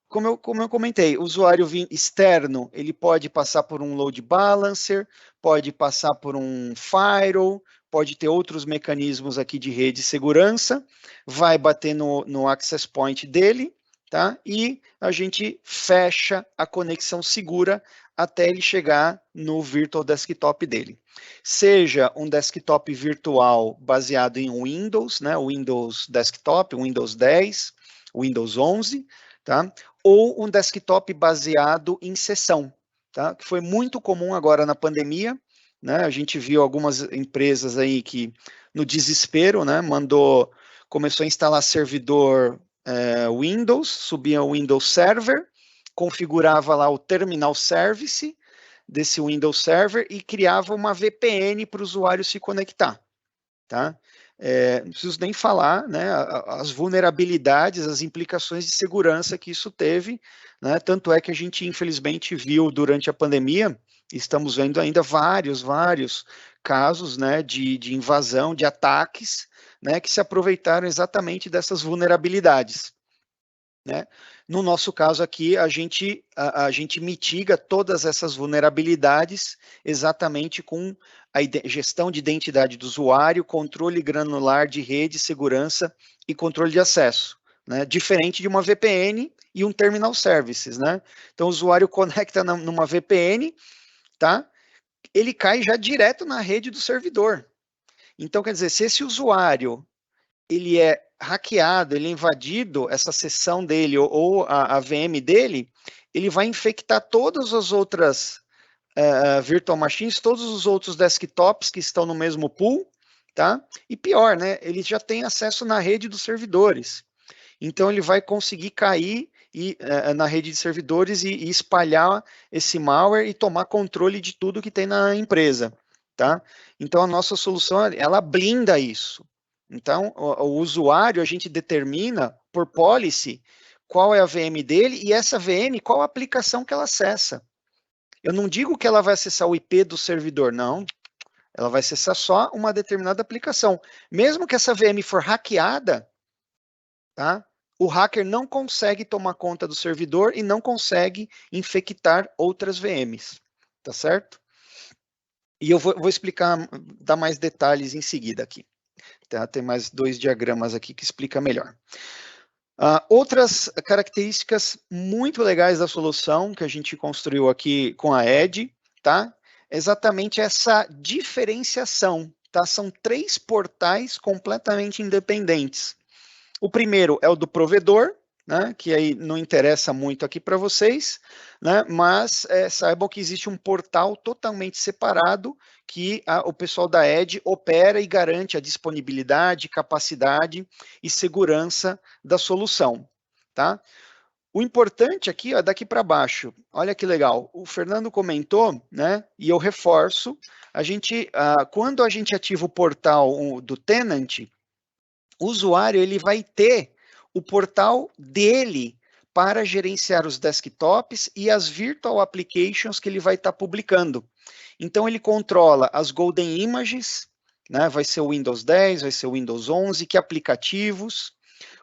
como eu comentei, o usuário externo, ele pode passar por um load balancer, pode passar por um firewall, pode ter outros mecanismos aqui de rede de segurança, vai bater no access point dele, tá? E a gente fecha a conexão segura até ele chegar no virtual desktop dele. Seja um desktop virtual baseado em Windows, né? Windows Desktop, Windows 10, Windows 11, tá? Ou um desktop baseado em sessão, tá? Que foi muito comum agora na pandemia, né? A gente viu algumas empresas aí que, no desespero, né, começou a instalar servidor Windows, subia o Windows Server, configurava lá o terminal service desse Windows Server e criava uma VPN para o usuário se conectar, tá? Não preciso nem falar, né, as vulnerabilidades, as implicações de segurança que isso teve, né, tanto é que a gente infelizmente viu durante a pandemia, estamos vendo ainda vários casos, né, de invasão, de ataques, né, que se aproveitaram exatamente dessas vulnerabilidades, né? No nosso caso aqui, a gente mitiga todas essas vulnerabilidades exatamente com a gestão de identidade do usuário, controle granular de rede, segurança e controle de acesso, né? Diferente de uma VPN e um terminal services, né? Então, o usuário conecta numa VPN, tá? Ele cai já direto na rede do servidor. Então, quer dizer, se esse usuário ele é hackeado, ele é invadido, essa sessão dele ou a VM dele, ele vai infectar todas as outras virtual machines, todos os outros desktops que estão no mesmo pool, tá? E pior, né? Ele já tem acesso na rede dos servidores. Então ele vai conseguir cair na rede de servidores e espalhar esse malware e tomar controle de tudo que tem na empresa, tá? Então a nossa solução, ela blinda isso. Então, o usuário, a gente determina por policy qual é a VM dele e essa VM, qual a aplicação que ela acessa. Eu não digo que ela vai acessar o IP do servidor, não. Ela vai acessar só uma determinada aplicação. Mesmo que essa VM for hackeada, tá? O hacker não consegue tomar conta do servidor e não consegue infectar outras VMs, tá certo? E eu vou explicar, dar mais detalhes em seguida aqui. Tá? Tem mais 2 diagramas aqui que explica melhor. Outras características muito legais da solução que a gente construiu aqui com a Edge, tá? Exatamente essa diferenciação, tá? São 3 portais completamente independentes. O primeiro é o do provedor, né, que aí não interessa muito aqui para vocês, né, mas saibam que existe um portal totalmente separado que o pessoal da Edge opera e garante a disponibilidade, capacidade e segurança da solução, tá? O importante aqui, ó, daqui para baixo, olha que legal, o Fernando comentou, né, e eu reforço, quando a gente ativa o portal do tenant, o usuário ele vai ter o portal dele para gerenciar os desktops e as virtual applications que ele vai estar publicando. Então, ele controla as Golden Images, né, vai ser o Windows 10, vai ser o Windows 11, que aplicativos,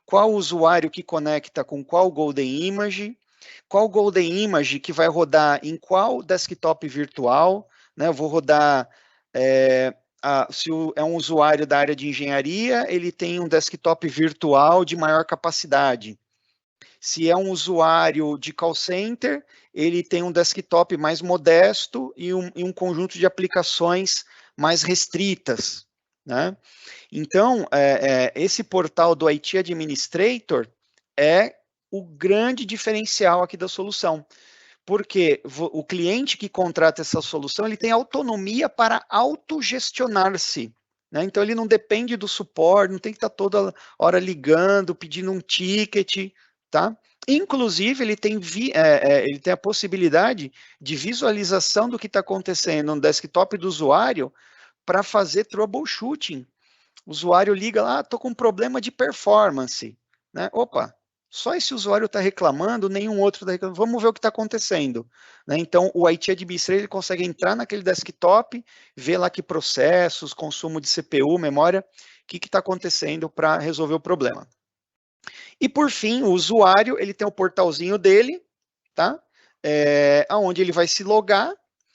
qual usuário que conecta com qual Golden Image, qual Golden Image que vai rodar em qual desktop virtual, né, eu vou rodar... se é um usuário da área de engenharia, ele tem um desktop virtual de maior capacidade. Se é um usuário de call center, ele tem um desktop mais modesto e um conjunto de aplicações mais restritas, né? Então, esse portal do IT Administrator é o grande diferencial aqui da solução. Porque o cliente que contrata essa solução, ele tem autonomia para autogestionar-se, né? Então, ele não depende do suporte, não tem que estar toda hora ligando, pedindo um ticket, tá? Inclusive, ele tem a possibilidade de visualização do que está acontecendo no desktop do usuário para fazer troubleshooting. O usuário liga lá, estou com um problema de performance, né? Opa, só esse usuário está reclamando, nenhum outro está reclamando. Vamos ver o que está acontecendo, né? Então, o IT Administrator ele consegue entrar naquele desktop, ver lá que processos, consumo de CPU, memória, o que está acontecendo para resolver o problema. E, por fim, o usuário ele tem o portalzinho dele, tá? Onde ele vai se logar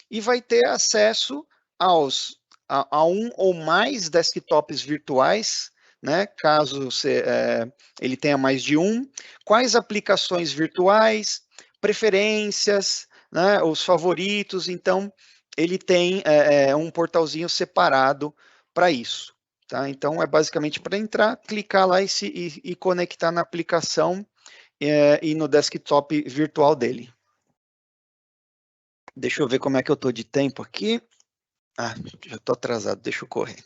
e vai ter acesso a um ou mais desktops virtuais, né? Caso ele tenha mais de um, quais aplicações virtuais, preferências, né? Os favoritos. Então, ele tem um portalzinho separado para isso. Tá? Então, é basicamente para entrar, clicar lá e conectar na aplicação e no desktop virtual dele. Deixa eu ver como é que eu estou de tempo aqui. Ah, já estou atrasado, deixa eu correr.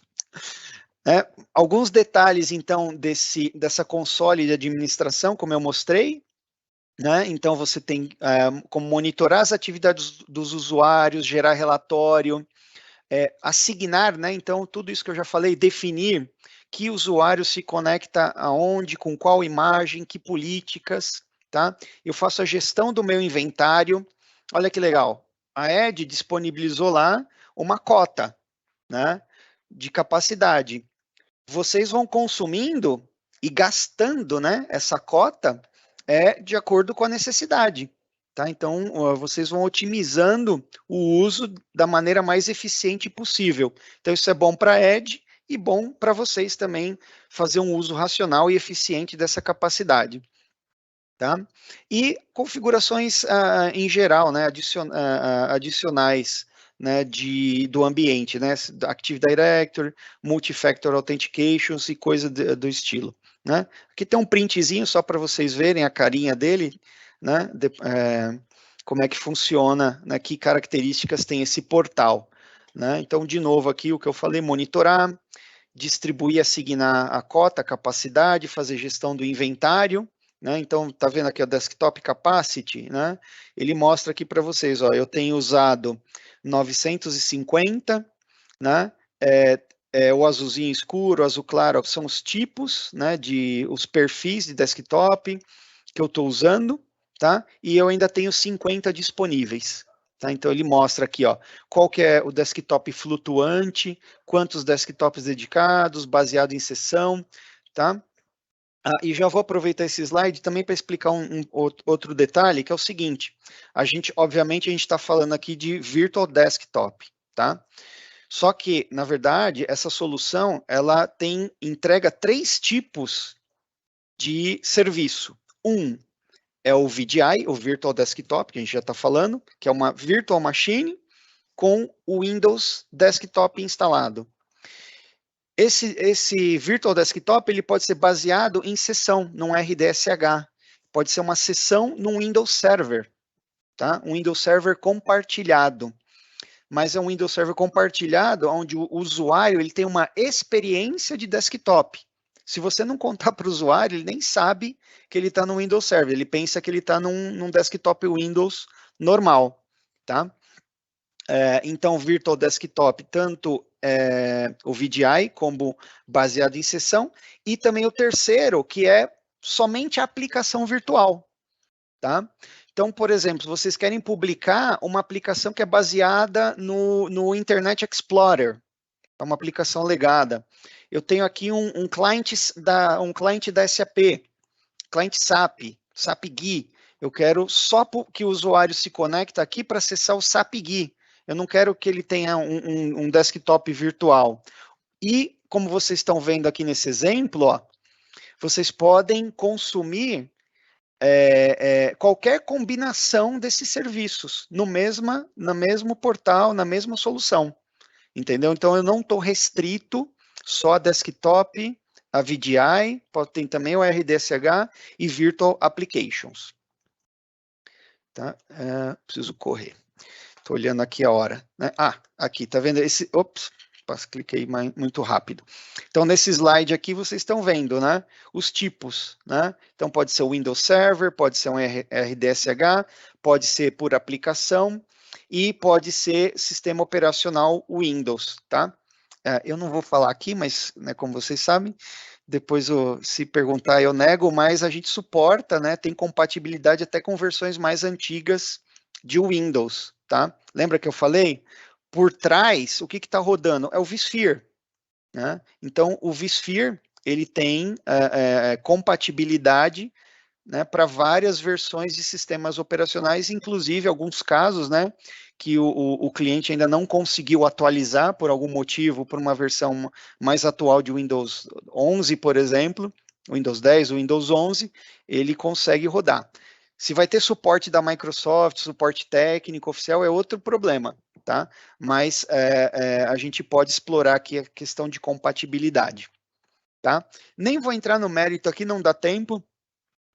Alguns detalhes, então, dessa console de administração, como eu mostrei. Né? Então, você tem como monitorar as atividades dos usuários, gerar relatório, assignar, né? Então, tudo isso que eu já falei, definir que usuário se conecta aonde, com qual imagem, que políticas, tá? Eu faço a gestão do meu inventário. Olha que legal. A Ed disponibilizou lá uma cota, né, de capacidade. Vocês vão consumindo e gastando, né, essa cota de acordo com a necessidade. Tá? Então, vocês vão otimizando o uso da maneira mais eficiente possível. Então, isso é bom para a Ed e bom para vocês também fazer um uso racional e eficiente dessa capacidade. Tá? E configurações em geral, né, adicionais, né, do ambiente, né, Active Directory, Multi-Factor Authentications e coisa do estilo. Né? Aqui tem um printzinho só para vocês verem a carinha dele, né, como é que funciona, né, que características tem esse portal. Né? Então, de novo aqui o que eu falei, monitorar, distribuir, assignar a cota, a capacidade, fazer gestão do inventário. Né? Então, tá vendo aqui o Desktop Capacity, né? Ele mostra aqui para vocês, ó, eu tenho usado 950, né? O azulzinho escuro, o azul claro, são os tipos, né, os perfis de desktop que eu estou usando, tá? E eu ainda tenho 50 disponíveis. Tá? Então, ele mostra aqui, ó, qual que é o desktop flutuante, quantos desktops dedicados, baseado em sessão, tá? E já vou aproveitar esse slide também para explicar outro detalhe, que é o seguinte, obviamente, a gente está falando aqui de Virtual Desktop, tá? Só que, na verdade, essa solução, ela entrega 3 tipos de serviço. Um é o VDI, o Virtual Desktop, que a gente já está falando, que é uma Virtual Machine com o Windows Desktop instalado. Esse Virtual Desktop ele pode ser baseado em sessão, num RDSH. Pode ser uma sessão num Windows Server, tá? Um Windows Server compartilhado. Mas é um Windows Server compartilhado onde o usuário ele tem uma experiência de desktop. Se você não contar para o usuário, ele nem sabe que ele está no Windows Server. Ele pensa que ele está num desktop Windows normal, tá? Então, Virtual Desktop, tanto o VDI como baseado em sessão, e também o terceiro, que é somente a aplicação virtual, tá? Então, por exemplo, vocês querem publicar uma aplicação que é baseada no Internet Explorer, é uma aplicação legada. Eu tenho aqui um cliente da SAP, cliente SAP GUI. Eu quero só que o usuário se conecte aqui para acessar o SAP GUI. Eu não quero que ele tenha um desktop virtual. E, como vocês estão vendo aqui nesse exemplo, ó, vocês podem consumir qualquer combinação desses serviços no mesmo portal, na mesma solução. Entendeu? Então, eu não estou restrito só a desktop, a VDI, tem também o RDSH e Virtual Applications. Tá? Preciso correr. Estou olhando aqui a hora. Né? Aqui, tá vendo? Cliquei muito rápido. Então, nesse slide aqui, vocês estão vendo, né? Os tipos, né? Então, pode ser o Windows Server, pode ser um RDSH, pode ser por aplicação e pode ser sistema operacional Windows, tá? eu não vou falar aqui, mas, né, como vocês sabem, depois se perguntar eu nego, mas a gente suporta, né, tem compatibilidade até com versões mais antigas de Windows, tá? Lembra que eu falei? Por trás, o que está rodando? É o vSphere, né? Então, o vSphere, ele tem compatibilidade, né, para várias versões de sistemas operacionais, inclusive alguns casos, né, que o cliente ainda não conseguiu atualizar por algum motivo, por uma versão mais atual de Windows 11, por exemplo, Windows 10, Windows 11, ele consegue rodar. Se vai ter suporte da Microsoft, suporte técnico oficial, é outro problema, tá? Mas a gente pode explorar aqui a questão de compatibilidade, tá? Nem vou entrar no mérito aqui, não dá tempo,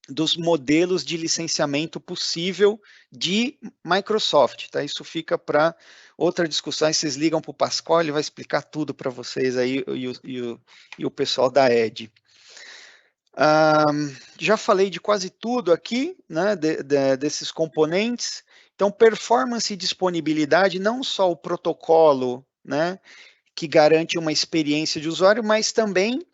dos modelos de licenciamento possível de Microsoft, tá? Isso fica para outra discussão, aí vocês ligam para o Pascoal, ele vai explicar tudo para vocês aí e o pessoal da ED. Já falei de quase tudo aqui, né, desses componentes. Então, performance e disponibilidade, não só o protocolo, né, que garante uma experiência de usuário, mas também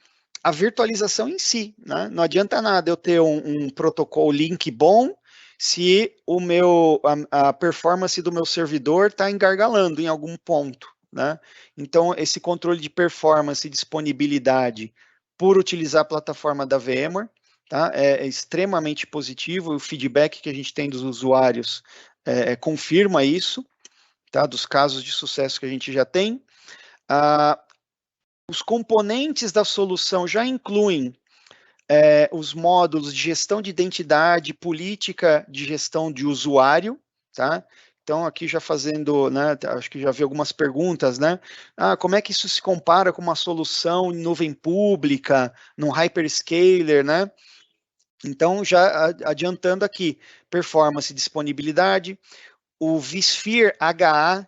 a virtualização em si, né? Não adianta nada eu ter um protocolo link bom se a performance do meu servidor está engargalando em algum ponto, né? Então, esse controle de performance e disponibilidade por utilizar a plataforma da VMware, tá? É extremamente positivo, e o feedback que a gente tem dos usuários confirma isso, tá? Dos casos de sucesso que a gente já tem. Os componentes da solução já incluem os módulos de gestão de identidade, política de gestão de usuário, tá? Então, aqui já fazendo, né, acho que já vi algumas perguntas, né? Como é que isso se compara com uma solução em nuvem pública, num hyperscaler, né? Então, já adiantando aqui, performance e disponibilidade, o vSphere HA,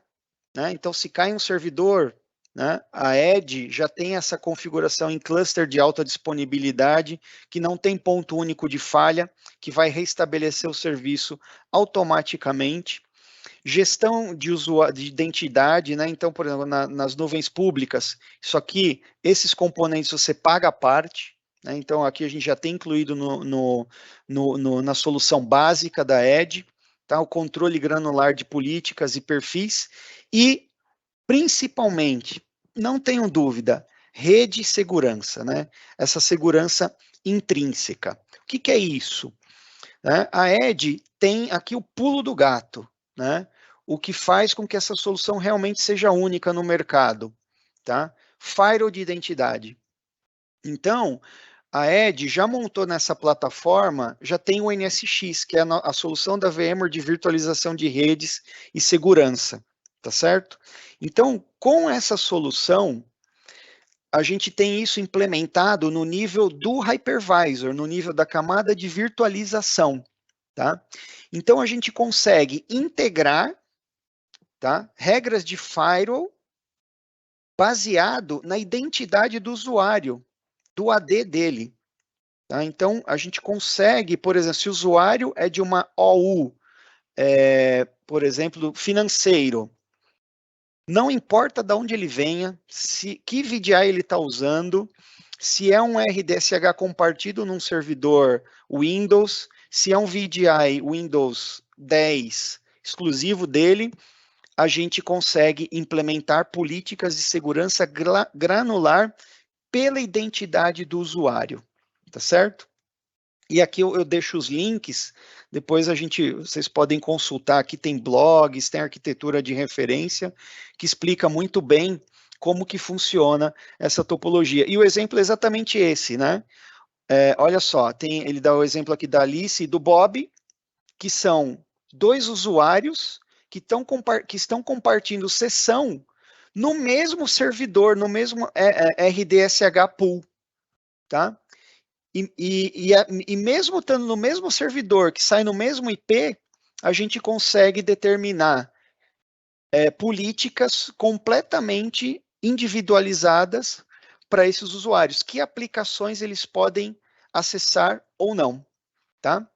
né? Então, se cai um servidor, né, a ED já tem essa configuração em cluster de alta disponibilidade, que não tem ponto único de falha, que vai restabelecer o serviço automaticamente. Gestão de identidade, né? Então, por exemplo, nas nuvens públicas, isso aqui, esses componentes você paga à parte, né? Então, aqui a gente já tem incluído na solução básica da ED, tá? O controle granular de políticas e perfis, e principalmente, não tenham dúvida, rede e segurança, né? Essa segurança intrínseca. O que é isso? A ED tem aqui o pulo do gato, né? O que faz com que essa solução realmente seja única no mercado, tá? Firewall de identidade. Então, a ED já montou nessa plataforma, já tem o NSX, que é a solução da VMware de virtualização de redes e segurança, tá certo? Então, com essa solução, a gente tem isso implementado no nível do hypervisor, no nível da camada de virtualização, tá? Então, a gente consegue integrar, tá, regras de firewall baseado na identidade do usuário, do AD dele. Tá? Então, a gente consegue, por exemplo, se o usuário é de uma OU, por exemplo, financeiro, não importa de onde ele venha, que VDI ele está usando, se é um RDSH compartido num servidor Windows, se é um VDI Windows 10 exclusivo dele, a gente consegue implementar políticas de segurança granular pela identidade do usuário, tá certo? E aqui eu deixo os links, depois vocês podem consultar, aqui tem blogs, tem arquitetura de referência, que explica muito bem como que funciona essa topologia. E o exemplo é exatamente esse, né? Olha só, ele dá o exemplo aqui da Alice e do Bob, que são dois usuários que estão compartilhando sessão no mesmo servidor, no mesmo RDSH pool, tá? E mesmo estando no mesmo servidor, que sai no mesmo IP, a gente consegue determinar políticas completamente individualizadas para esses usuários. Que aplicações eles podem acessar ou não, tá?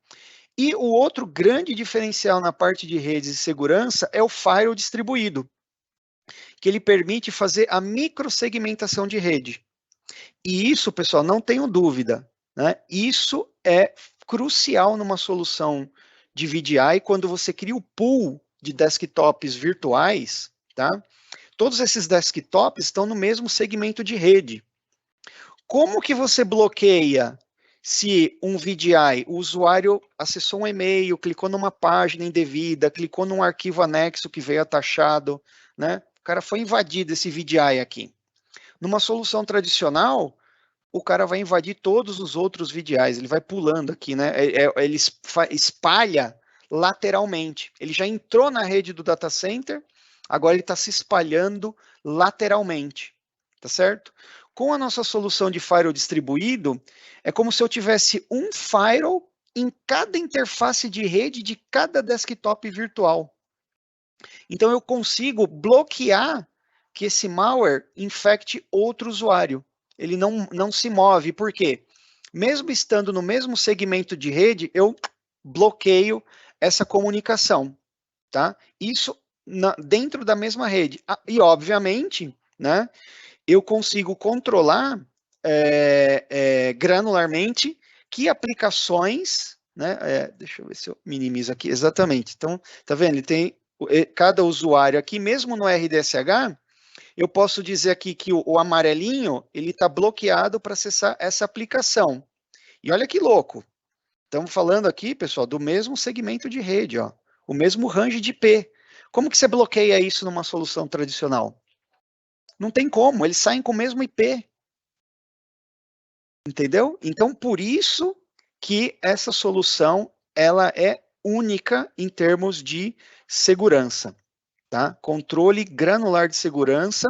E o outro grande diferencial na parte de redes e segurança é o firewall distribuído, que ele permite fazer a microsegmentação de rede. E isso, pessoal, não tenham dúvida, né? Isso é crucial numa solução de VDI quando você cria o pool de desktops virtuais, tá? Todos esses desktops estão no mesmo segmento de rede. Como que você bloqueia se um VDI, o usuário acessou um e-mail, clicou numa página indevida, clicou num arquivo anexo que veio atachado, né? O cara foi invadido esse VDI aqui. Numa solução tradicional, o cara vai invadir todos os outros VDIs, ele vai pulando aqui, né? Ele espalha lateralmente. Ele já entrou na rede do data center, agora ele está se espalhando lateralmente, tá certo? Com a nossa solução de firewall distribuído, é como se eu tivesse um firewall em cada interface de rede de cada desktop virtual. Então eu consigo bloquear que esse malware infecte outro usuário. Ele não se move, por quê? Mesmo estando no mesmo segmento de rede, eu bloqueio essa comunicação, tá? Isso dentro da mesma rede. E, obviamente, né, eu consigo controlar granularmente que aplicações, né, deixa eu ver se eu minimizo aqui, exatamente. Então, tá vendo? Ele tem cada usuário aqui, mesmo no RDSH, eu posso dizer aqui que o amarelinho, ele está bloqueado para acessar essa aplicação. E olha que louco. Estamos falando aqui, pessoal, do mesmo segmento de rede, ó, o mesmo range de IP. Como que você bloqueia isso numa solução tradicional? Não tem como, eles saem com o mesmo IP. Entendeu? Então, por isso que essa solução, ela é única em termos de segurança, tá? Controle granular de segurança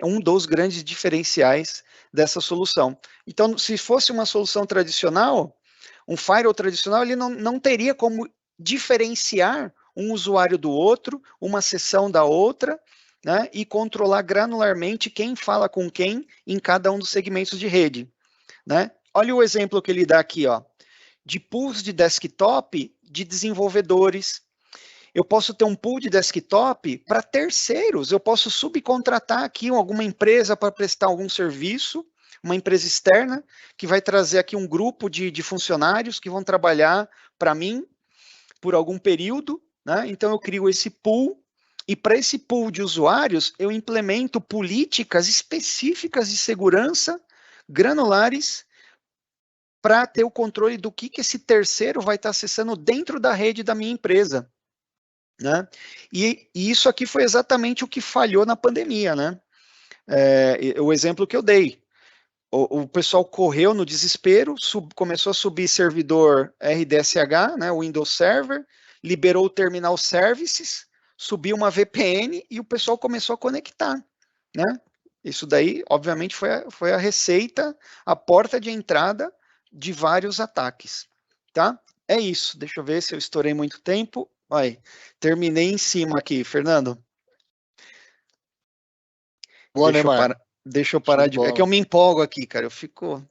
um dos grandes diferenciais dessa solução. Então, se fosse uma solução tradicional, um firewall tradicional, ele não teria como diferenciar um usuário do outro, uma sessão da outra, né, e controlar granularmente quem fala com quem em cada um dos segmentos de rede, né? Olha o exemplo que ele dá aqui, ó, de pools de desktop de desenvolvedores. Eu posso ter um pool de desktop para terceiros, eu posso subcontratar aqui alguma empresa para prestar algum serviço, uma empresa externa, que vai trazer aqui um grupo de funcionários que vão trabalhar para mim por algum período, né? Então eu crio esse pool, e para esse pool de usuários, eu implemento políticas específicas de segurança granulares para ter o controle do que esse terceiro vai estar acessando dentro da rede da minha empresa, né? E isso aqui foi exatamente o que falhou na pandemia, né? O exemplo que eu dei. O pessoal correu no desespero, começou a subir servidor RDSH, né, o Windows Server, liberou o Terminal Services, subiu uma VPN e o pessoal começou a conectar, né? Isso daí, obviamente, foi a receita, a porta de entrada de vários ataques, tá? É isso. Deixa eu ver se eu estourei muito tempo. Vai, terminei em cima aqui, Fernando. Boa, Neymar. Deixa eu parar de ver. É que eu me empolgo aqui, cara. Eu fico.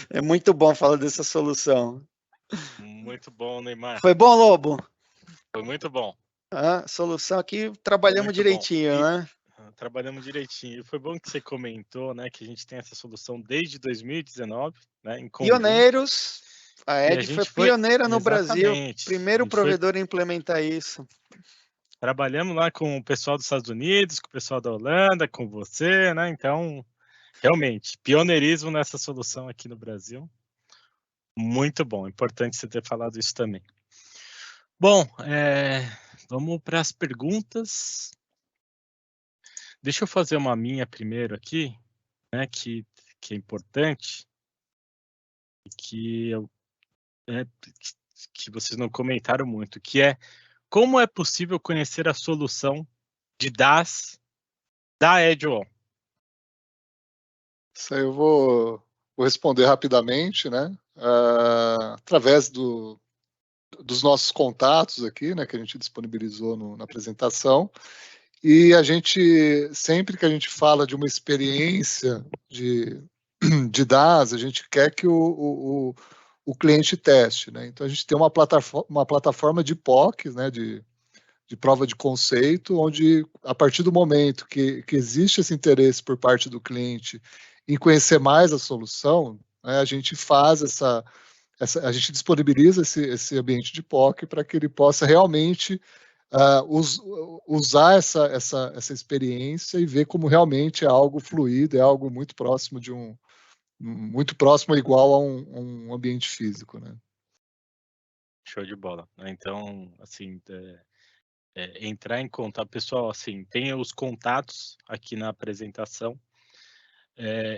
É muito bom falar dessa solução. Muito bom, Neymar. Foi bom, Lobo? Foi muito bom. Solução aqui, trabalhamos direitinho, né? Trabalhamos direitinho. E foi bom que você comentou, né, que a gente tem essa solução desde 2019, né, em conjunto. Pioneiros. A Ed foi pioneira no Brasil. Primeiro provedor a implementar isso. Trabalhamos lá com o pessoal dos Estados Unidos, com o pessoal da Holanda, com você, né? Então, realmente, pioneirismo nessa solução aqui no Brasil. Muito bom, importante você ter falado isso também. Bom, vamos para as perguntas. Deixa eu fazer uma minha primeiro aqui, né, que é importante, e que vocês não comentaram muito, que é: como é possível conhecer a solução de DAS da Edgewall? Isso aí eu vou responder rapidamente, né? Através dos nossos contatos aqui, né, que a gente disponibilizou na apresentação. E a gente, sempre que a gente fala de uma experiência de DAS, a gente quer que o o cliente teste, né? Então a gente tem uma plataforma de POC, né, de prova de conceito, onde a partir do momento que existe esse interesse por parte do cliente em conhecer mais a solução, né, a gente faz a gente disponibiliza esse ambiente de POC para que ele possa realmente usar essa experiência e ver como realmente é algo fluido, é algo muito próximo muito próximo, igual a um ambiente físico, né? Show de bola. Então, assim, entrar em contato, pessoal, assim, tem os contatos aqui na apresentação,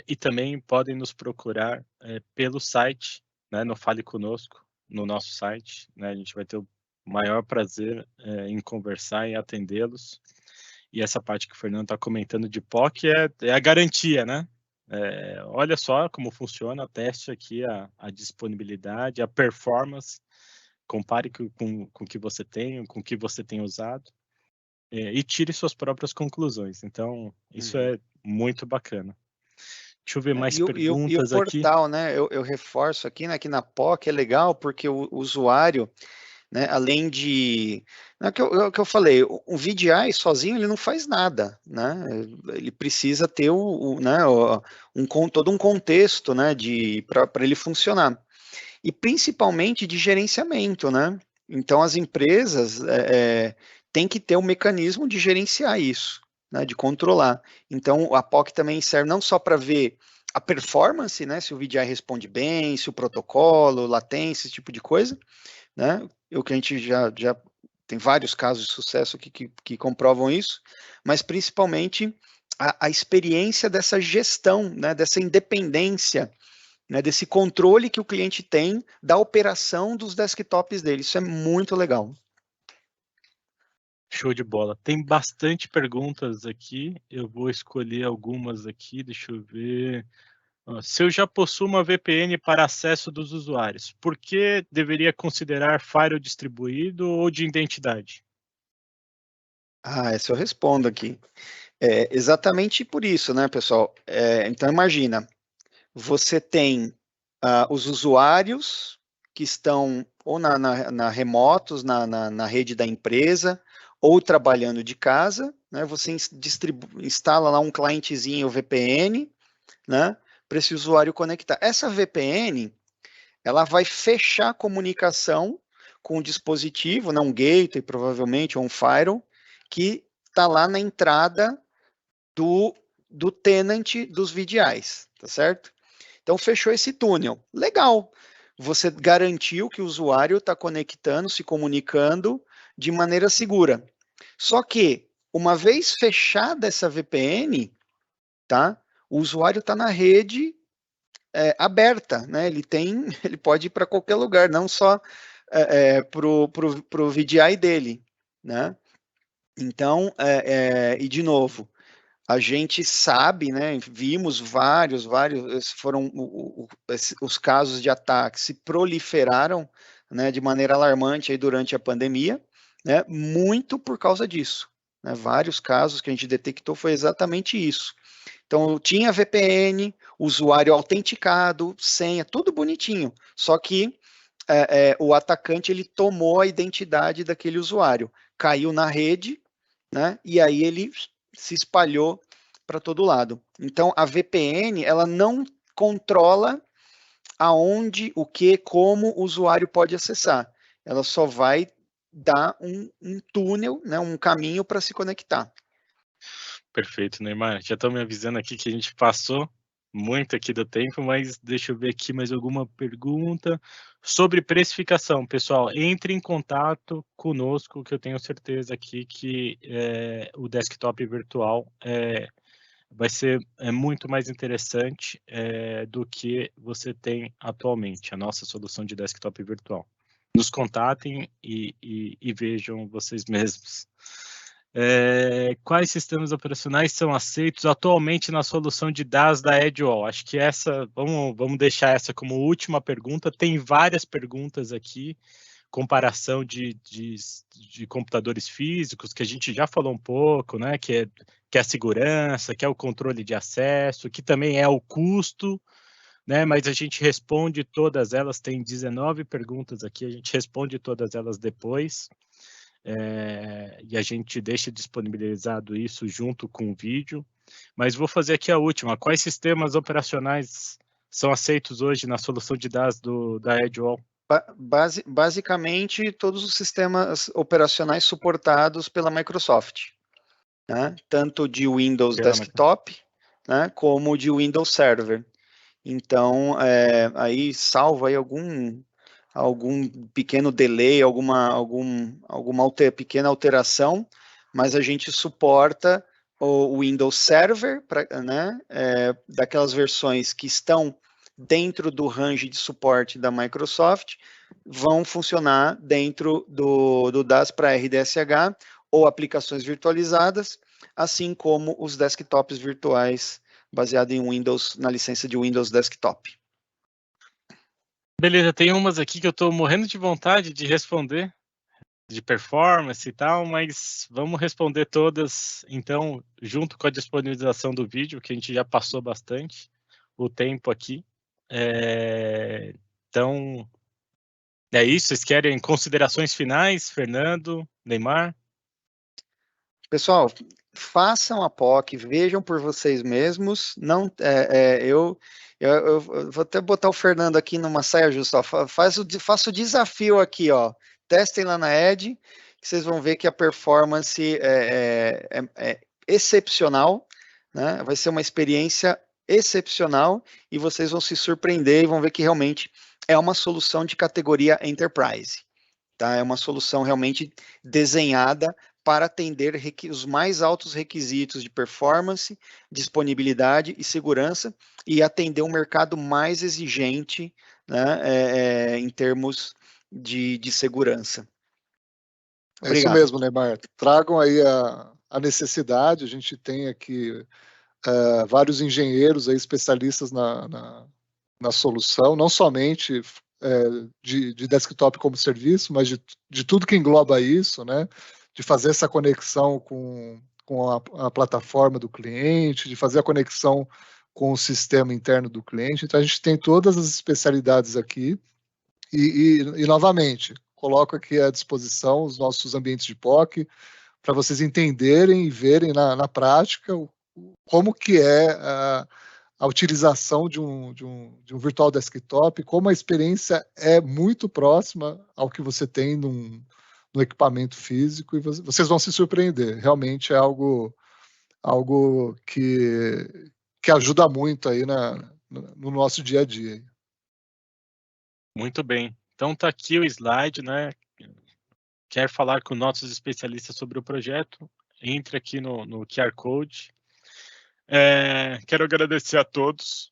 e também podem nos procurar pelo site, né, no Fale Conosco, no nosso site, né, a gente vai ter o maior prazer em conversar e atendê-los. E essa parte que o Fernando está comentando de POC é a garantia, né? Olha só como funciona, teste aqui a disponibilidade, a performance, compare com o que você tem, com o que você tem usado, e tire suas próprias conclusões. Então, isso é muito bacana. Deixa eu ver mais E o perguntas aqui. portal, né? Eu reforço aqui, né, que na POC é legal porque o usuário, né, além de, né, que eu falei, o VDI sozinho ele não faz nada, né? Ele precisa ter né, todo um contexto, né, para ele funcionar, e principalmente de gerenciamento, né? Então as empresas têm que ter um mecanismo de gerenciar isso, né, de controlar. Então a POC também serve não só para ver a performance, né, se o VDI responde bem, se o protocolo, latência, esse tipo de coisa, né? O que a gente já tem vários casos de sucesso que comprovam isso, mas principalmente a experiência dessa gestão, né, dessa independência, né, desse controle que o cliente tem da operação dos desktops dele. Isso é muito legal. Show de bola. Tem bastante perguntas aqui, eu vou escolher algumas aqui, deixa eu ver. Se eu já possuo uma VPN para acesso dos usuários, por que deveria considerar firewall distribuído ou de identidade? Essa eu respondo aqui. Exatamente por isso, né, pessoal? Então, imagina, você tem os usuários que estão ou na remotos, na rede da empresa, ou trabalhando de casa, né? Você instala lá um clientezinho VPN, né, para esse usuário conectar. Essa VPN, ela vai fechar a comunicação com o dispositivo, né, um gateway provavelmente, ou um firewall, que está lá na entrada do tenant dos VDIs, tá certo? Então fechou esse túnel. Legal. Você garantiu que o usuário está conectando, se comunicando de maneira segura. Só que, uma vez fechada essa VPN, tá? O usuário está na rede aberta, né? Ele pode ir para qualquer lugar, não só pro VDI dele, né? Então, e de novo, a gente sabe, né? Vimos vários, foram os casos de ataque se proliferaram, né? De maneira alarmante aí durante a pandemia, né? Muito por causa disso, né? Vários casos que a gente detectou foi exatamente isso. Então, tinha VPN, usuário autenticado, senha, tudo bonitinho. Só que o atacante ele tomou a identidade daquele usuário, caiu na rede, né? E aí ele se espalhou para todo lado. Então, a VPN ela não controla aonde, o que, como o usuário pode acessar. Ela só vai dar um túnel, né? Um caminho para se conectar. Perfeito, Neymar. Já estão me avisando aqui que a gente passou muito aqui do tempo, mas deixa eu ver aqui mais alguma pergunta. Sobre precificação, pessoal, entre em contato conosco, que eu tenho certeza aqui que o desktop virtual vai ser muito mais interessante do que você tem atualmente, a nossa solução de desktop virtual. Nos contatem e vejam vocês mesmos. Quais sistemas operacionais são aceitos atualmente na solução de DAS da Edgewall? Acho que essa, vamos deixar essa como última pergunta. Tem várias perguntas aqui, comparação de computadores físicos, que a gente já falou um pouco, né? Que é a segurança, que é o controle de acesso, que também é o custo, né? Mas a gente responde todas elas, tem 19 perguntas aqui, a gente responde todas elas depois. E a gente deixa disponibilizado isso junto com o vídeo. Mas vou fazer aqui a última. Quais sistemas operacionais são aceitos hoje na solução de dados da Edgewall? Basicamente, todos os sistemas operacionais suportados pela Microsoft, né? Tanto de Windows Desktop, né, como de Windows Server. Então, aí salvo aí algum pequeno delay, alguma pequena alteração, mas a gente suporta o Windows Server, né, daquelas versões que estão dentro do range de suporte da Microsoft, vão funcionar dentro do DAS para RDSH ou aplicações virtualizadas, assim como os desktops virtuais baseados em Windows, na licença de Windows Desktop. Beleza, tem umas aqui que eu estou morrendo de vontade de responder, de performance e tal, mas vamos responder todas, então, junto com a disponibilização do vídeo, que a gente já passou bastante o tempo aqui. Então, é isso. Vocês querem considerações finais, Fernando, Neymar? Pessoal, façam a POC, vejam por vocês mesmos. Não, eu vou até botar o Fernando aqui numa saia justa. Faça o desafio aqui, ó. Testem lá na Edge, que vocês vão ver que a performance é excepcional, né? Vai ser uma experiência excepcional e vocês vão se surpreender e vão ver que realmente é uma solução de categoria Enterprise. Tá? É uma solução realmente desenhada para atender os mais altos requisitos de performance, disponibilidade e segurança e atender um mercado mais exigente, né, em termos de segurança. Obrigado. É isso mesmo, Neymar. Tragam aí a necessidade. A gente tem aqui vários engenheiros aí, especialistas na solução, não somente de desktop como serviço, mas de tudo que engloba isso, né? De fazer essa conexão com a plataforma do cliente, de fazer a conexão com o sistema interno do cliente. Então, a gente tem todas as especialidades aqui e novamente, coloco aqui à disposição os nossos ambientes de POC para vocês entenderem e verem na prática como que é a utilização de um virtual desktop, como a experiência é muito próxima ao que você tem no equipamento físico, e vocês vão se surpreender. Realmente é algo que ajuda muito aí no nosso dia a dia. Muito bem. Então tá aqui o slide, né? Quer falar com nossos especialistas sobre o projeto? Entre aqui no QR Code. Quero agradecer a todos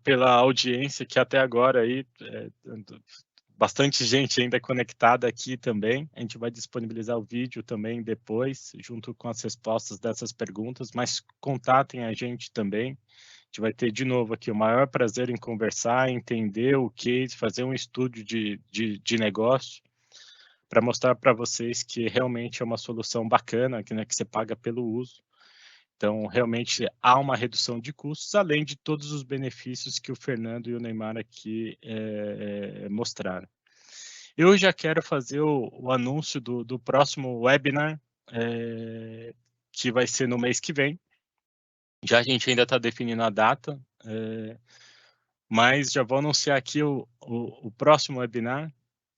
pela audiência, que até agora aí bastante gente ainda conectada aqui também. A gente vai disponibilizar o vídeo também depois, junto com as respostas dessas perguntas, mas contatem a gente também. A gente vai ter, de novo, aqui o maior prazer em conversar, entender o case, fazer um estudo de negócio, para mostrar para vocês que realmente é uma solução bacana, que você paga pelo uso. Então, realmente há uma redução de custos, além de todos os benefícios que o Fernando e o Neymar aqui mostraram. Eu já quero fazer o anúncio do próximo webinar, que vai ser no mês que vem. Já a gente ainda está definindo a data, mas já vou anunciar aqui o próximo webinar,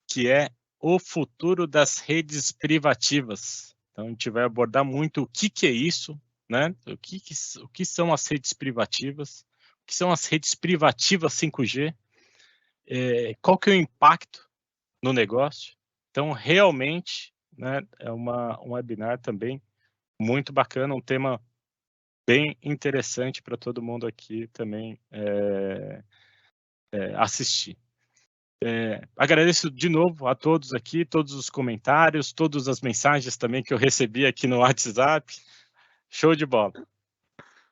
que é o futuro das redes privativas. Então, a gente vai abordar muito o que é isso, né? O que são as redes privativas, o que são as redes privativas 5G, qual que é o impacto no negócio. Então, realmente, né, é um webinar também muito bacana, um tema bem interessante para todo mundo aqui também assistir. Agradeço de novo a todos aqui, todos os comentários, todas as mensagens também que eu recebi aqui no WhatsApp. Show de bola.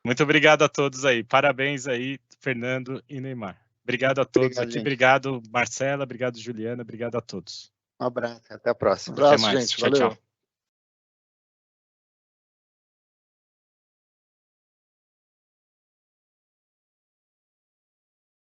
Muito obrigado a todos aí. Parabéns aí, Fernando e Neymar. Obrigado a todos aqui. Gente. Obrigado, Marcela. Obrigado, Juliana. Obrigado a todos. Um abraço. Até a próxima. Um abraço, gente. Valeu. Tchau, tchau.